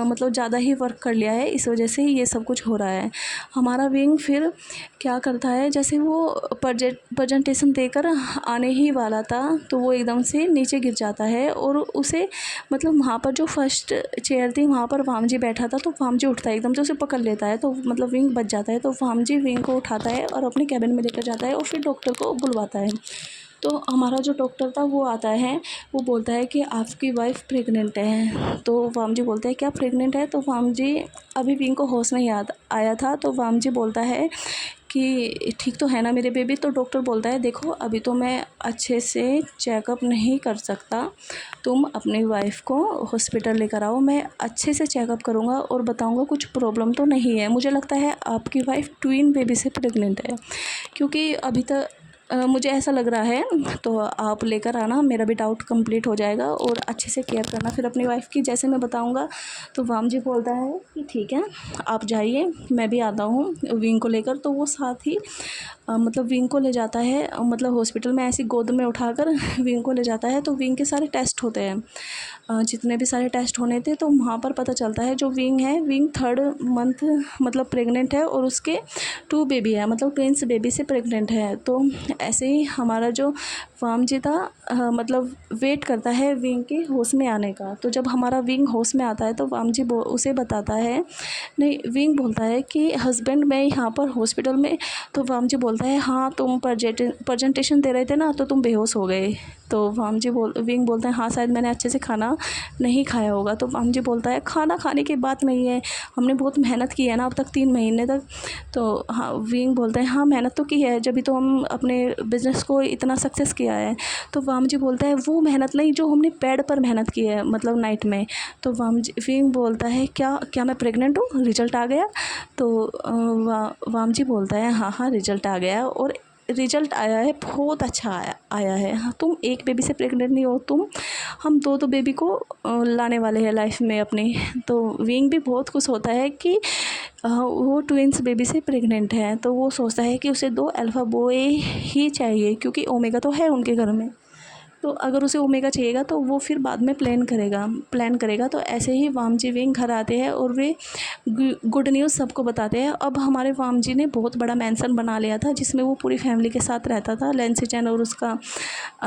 Speaker 1: मतलब ज़्यादा ही वर्क कर लिया है, इस वजह से ये सब कुछ हो रहा है। हमारा विंग फिर क्या करता है, जैसे वो प्रेजेंटेशन देकर आने ही वाला था तो वो एकदम से नीचे गिर जाता है और उसे मतलब वहाँ पर जो फर्स्ट चेयर थी वहाँ पर वामजी बैठा था, तो वामजी उठता है एकदम से, उसे पकड़ लेता है, तो मतलब विंग बच जाता है। तो वामजी विंग को उठाता है और अपने कैबिन में लेकर जाता है और फिर डॉक्टर को बुलवाता है। तो हमारा जो डॉक्टर था वो आता है, वो बोलता है कि आपकी वाइफ प्रेग्नेंट है। तो वामजी बोलते हैं क्या प्रेग्नेंट है? तो वामजी अभी विंग को होश नहीं आया था, तो वामजी बोलता है कि ठीक तो है ना मेरे बेबी? तो डॉक्टर बोलता है देखो अभी तो मैं अच्छे से चेकअप नहीं कर सकता, तुम अपनी वाइफ को हॉस्पिटल लेकर आओ, मैं अच्छे से चेकअप करूँगा और बताऊँगा कुछ प्रॉब्लम तो नहीं है। मुझे लगता है आपकी वाइफ ट्विन बेबी से प्रेग्नेंट है, क्योंकि अभी तक मुझे ऐसा लग रहा है, तो आप लेकर आना, मेरा भी डाउट कंप्लीट हो जाएगा और अच्छे से केयर करना फिर अपनी वाइफ की, जैसे मैं बताऊंगा। तो वामजी बोलता है कि ठीक है आप जाइए, मैं भी आता हूँ विंग को लेकर। तो वो साथ ही मतलब विंग को ले जाता है, मतलब हॉस्पिटल में ऐसी गोद में उठाकर विंग को ले जाता है। तो विंग के सारे टेस्ट होते हैं, जितने भी सारे टेस्ट होने थे, तो वहाँ पर पता चलता है जो विंग है, विंग 3rd मंथ मतलब प्रेग्नेंट है और उसके 2 बेबी है, मतलब ट्विंस बेबी से प्रेग्नेंट है। तो ऐसे ही हमारा जो वामजी था मतलब वेट करता है विंग के होश में आने का। तो जब हमारा विंग होश में आता है तो वामजी उसे बताता है, नहीं विंग बोलता है कि हस्बैंड मैं यहाँ पर हॉस्पिटल में। तो वामजी बोलता है हाँ तुम प्रेजेंटेशन दे रहे थे ना, तो तुम बेहोश हो गए। तो विंग बोलता है हाँ शायद मैंने अच्छे से खाना नहीं खाया होगा। तो वामजी बोलता है खाना खाने की बात नहीं है, हमने बहुत मेहनत की है ना अब तक 3 महीने तक। तो हाँ विंग बोलता है हाँ मेहनत तो की है, जब भी तो हम अपने बिज़नेस को इतना सक्सेस किया है। तो वामजी बोलता है वो मेहनत नहीं जो हमने पेड़ पर मेहनत की है, मतलब नाइट में। तो विंग बोलता है क्या क्या मैं प्रेग्नेंट हूँ, रिजल्ट आ गया? तो वामजी बोलता है हाँ हाँ रिजल्ट आ गया और रिजल्ट आया है, बहुत अच्छा आया है। हाँ तुम एक बेबी से प्रेग्नेंट नहीं हो, तुम हम दो बेबी को लाने वाले हैं लाइफ में अपनी। तो विंग भी बहुत खुश होता है कि वो ट्विंस बेबी से प्रेग्नेंट है। तो वो सोचता है कि उसे 2 अल्फ़ा बॉय ही चाहिए, क्योंकि ओमेगा तो है उनके घर में, तो अगर उसे ओमेगा चाहिएगा तो वो फिर बाद में प्लान करेगा। तो ऐसे ही वामजी विंग घर आते हैं और वे गुड न्यूज़ सबको बताते हैं। अब हमारे वामजी ने बहुत बड़ा मैंसन बना लिया था, जिसमें वो पूरी फैमिली के साथ रहता था, लेंसी चैन और उसका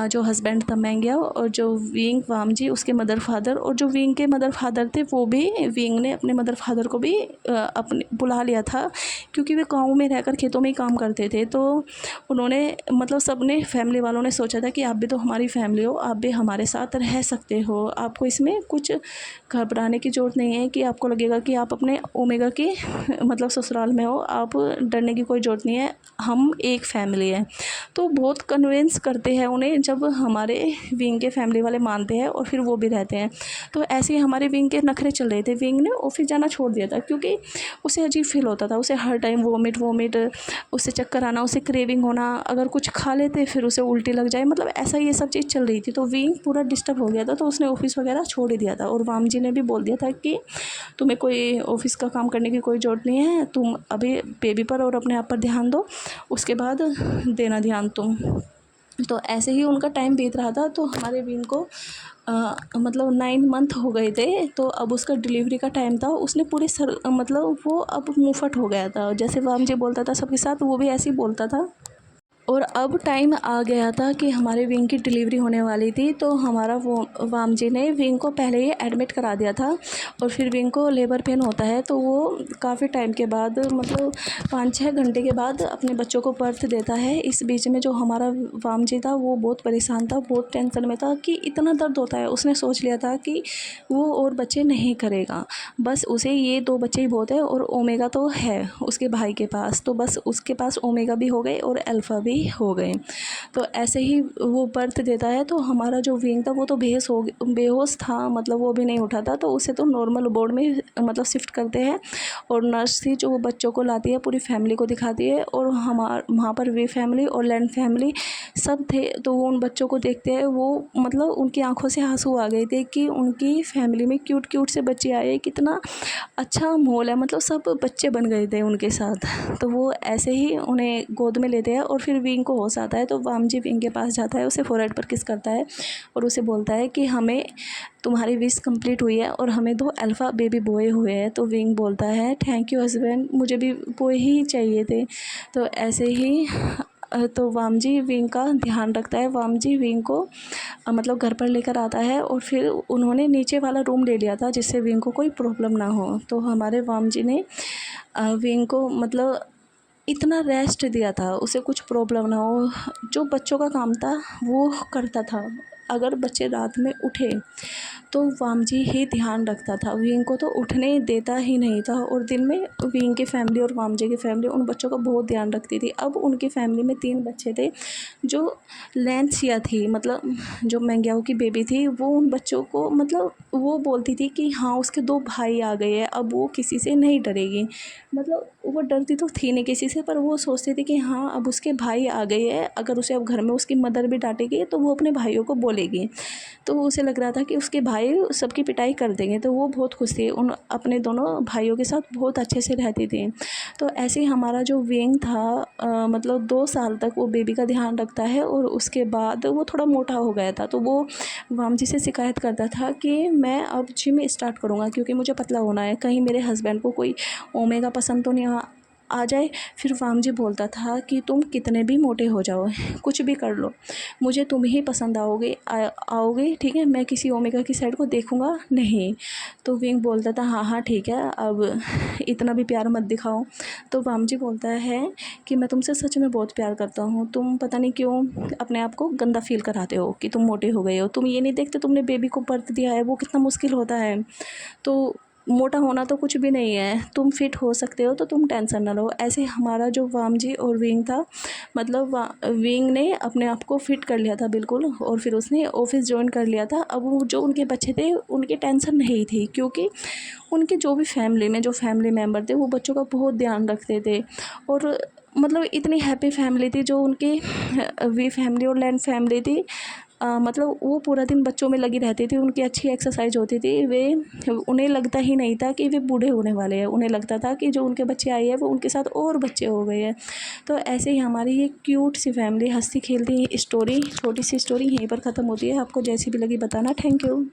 Speaker 1: जो हस्बैंड था मैंग्या, और जो विंग वामजी उसके मदर फादर, और जो विंग के मदर फादर थे वो भी विंग ने अपने मदर फादर को भी अपने बुला लिया था, क्योंकि वे गाँव में रहकर खेतों में ही काम करते थे। तो उन्होंने मतलब सबने फैमिली वालों ने सोचा था कि आप भी तो हमारी फैमिली हो, आप भी हमारे साथ रह सकते हो, आपको इसमें कुछ घबराने की ज़रूरत नहीं है कि आपको लगेगा कि आप अपने ओमेगा के मतलब ससुराल में हो, आप डरने की कोई ज़रूरत नहीं है, हम एक फैमिली है। तो बहुत कन्विंस करते हैं उन्हें, जब हमारे विंग के फैमिली वाले मानते हैं और फिर वो भी रहते हैं। तो ऐसे ही हमारे विंग के नखरे चल रहे थे, विंग ने ऑफिस जाना छोड़ दिया था, क्योंकि उसे अजीब फील होता था, उसे हर टाइम वोमिट, उसे चक्कर आना, उसे क्रेविंग होना, अगर कुछ खा लेते फिर उसे उल्टी लग जाए, मतलब ऐसा ये सब चीज़ चल रही थी। तो विंग पूरा डिस्टर्ब हो गया था, तो उसने ऑफिस वगैरह छोड़ ही दिया था। और वामजी ने भी बोल दिया था कि तुम्हें कोई ऑफिस का काम करने की कोई ज़रूरत नहीं है, तुम अभी बेबी पर और अपने आप पर ध्यान दो, उसके बाद देना ध्यान तुम। तो ऐसे ही उनका टाइम बीत रहा था। तो हमारे विंग को मतलब 9 मंथ हो गए थे, तो अब उसका डिलीवरी का टाइम था। उसने पूरे मतलब वो अब मुँहफट हो गया था, जैसे वामजी बोलता था सबके साथ वो भी ऐसे ही बोलता था। और अब टाइम आ गया था कि हमारे विंग की डिलीवरी होने वाली थी। तो हमारा वो वामजी ने विंग को पहले ही एडमिट करा दिया था, और फिर विंग को लेबर पेन होता है, तो वो काफ़ी टाइम के बाद मतलब 5-6 घंटे के बाद अपने बच्चों को बर्थ देता है। इस बीच में जो हमारा वामजी था वो बहुत परेशान था, बहुत टेंशन में था कि इतना दर्द होता है। उसने सोच लिया था कि वो और बच्चे नहीं करेगा, बस उसे ये 2 बच्चे ही बहुत है, और ओमेगा तो है उसके भाई के पास, तो बस उसके पास ओमेगा भी हो गए और अल्फ़ा भी हो गए। तो ऐसे ही वो बर्थ देता है। तो हमारा जो विंग था वो तो बेहोश था, मतलब वो भी नहीं उठा था, तो उसे तो नॉर्मल वार्ड में मतलब शिफ्ट करते हैं, और नर्स थी जो बच्चों को लाती है, पूरी फैमिली को दिखाती है, और वहाँ पर वे फैमिली और लैंड फैमिली सब थे। तो वो उन बच्चों को देखते हैं, वो मतलब उनकी आंखों से आंसू आ गए थे कि उनकी फैमिली में क्यूट से बच्चे आए, कितना अच्छा माहौल है, मतलब सब बच्चे बन गए थे उनके साथ। तो वो ऐसे ही उन्हें गोद में लेते हैं, और फिर विंग को होश आता है तो वामजी विंग के पास जाता है, उसे फोरहेड पर किस करता है और उसे बोलता है कि हमें तुम्हारी विश कंप्लीट हुई है और हमें 2 अल्फ़ा बेबी बॉय हुए हैं। तो विंग बोलता है थैंक यू हस्बैंड, मुझे भी बॉय ही चाहिए थे। तो ऐसे ही तो वामजी विंग का ध्यान रखता है। वामजी विंग को मतलब घर पर लेकर आता है और फिर उन्होंने नीचे वाला रूम ले लिया था जिससे विंग को कोई प्रॉब्लम ना हो। तो हमारे वामजी ने विंग को मतलब इतना रेस्ट दिया था, उसे कुछ प्रॉब्लम ना हो। जो बच्चों का काम था वो करता था। अगर बच्चे रात में उठे तो वामजी ही ध्यान रखता था, विंग को तो उठने देता ही नहीं था। और दिन में विंग की फैमिली और वामजी की फैमिली उन बच्चों का बहुत ध्यान रखती थी। अब उनकी फैमिली में 3 बच्चे थे। जो लेंसिया थी मतलब जो मैंग्याओ की बेबी थी, वो उन बच्चों को मतलब वो बोलती थी कि हाँ उसके 2 भाई आ गए हैं, अब वो किसी से नहीं डरेगी। मतलब वो डरती तो थी नहीं किसी से, पर वो सोचती थी कि हाँ अब उसके भाई आ गए हैं, अगर उसे अब घर में उसकी मदर भी डांटेगी तो वो अपने भाइयों को बोलेगी। तो उसे लग रहा था कि उसके भाई सबकी पिटाई कर देंगे, तो वो बहुत खुश थी, उन अपने दोनों भाइयों के साथ बहुत अच्छे से रहती थी। तो ऐसे ही हमारा जो विंग था मतलब 2 साल तक वो बेबी का ध्यान रखता है और उसके बाद वो थोड़ा मोटा हो गया था। तो वो वामजी से शिकायत करता था कि मैं अब जिम स्टार्ट करूँगा क्योंकि मुझे पतला होना है, कहीं मेरे हस्बैंड को कोई ओमेगा पसंद तो नहीं आ जाए। फिर वामजी बोलता था कि तुम कितने भी मोटे हो जाओ, कुछ भी कर लो, मुझे तुम ही पसंद आओगे, ठीक है, मैं किसी ओमेगा की साइड को देखूंगा नहीं। तो विंग बोलता था हाँ हाँ ठीक है, अब इतना भी प्यार मत दिखाओ। तो वामजी बोलता है कि मैं तुमसे सच में बहुत प्यार करता हूँ, तुम पता नहीं क्यों अपने आप को गंदा फील कराते हो कि तुम मोटे हो गए हो, तुम ये नहीं देखते तुमने बेबी को बर्थ दिया है, वो कितना मुश्किल होता है। तो मोटा होना तो कुछ भी नहीं है, तुम फिट हो सकते हो, तो तुम टेंशन ना लो। ऐसे हमारा जो वामजी और विंग था मतलब विंग ने अपने आप को फिट कर लिया था बिल्कुल, और फिर उसने ऑफिस ज्वाइन कर लिया था। अब वो जो उनके बच्चे थे उनकी टेंशन नहीं थी क्योंकि उनके जो भी फैमिली में जो फैमिली मेम्बर थे वो बच्चों का बहुत ध्यान रखते थे। और मतलब इतनी हैप्पी फैमिली थी जो उनकी वी फैमिली और लैंड फैमिली थी। मतलब वो पूरा दिन बच्चों में लगी रहती थी, उनकी अच्छी एक्सरसाइज होती थी, वे उन्हें लगता ही नहीं था कि वे बूढ़े होने वाले हैं, उन्हें लगता था कि जो उनके बच्चे आए हैं वो उनके साथ और बच्चे हो गए हैं। तो ऐसे ही हमारी ये क्यूट सी फैमिली हंसती खेलती स्टोरी, छोटी सी स्टोरी यहीं पर ख़त्म होती है। आपको जैसी भी लगी बताना। Thank you.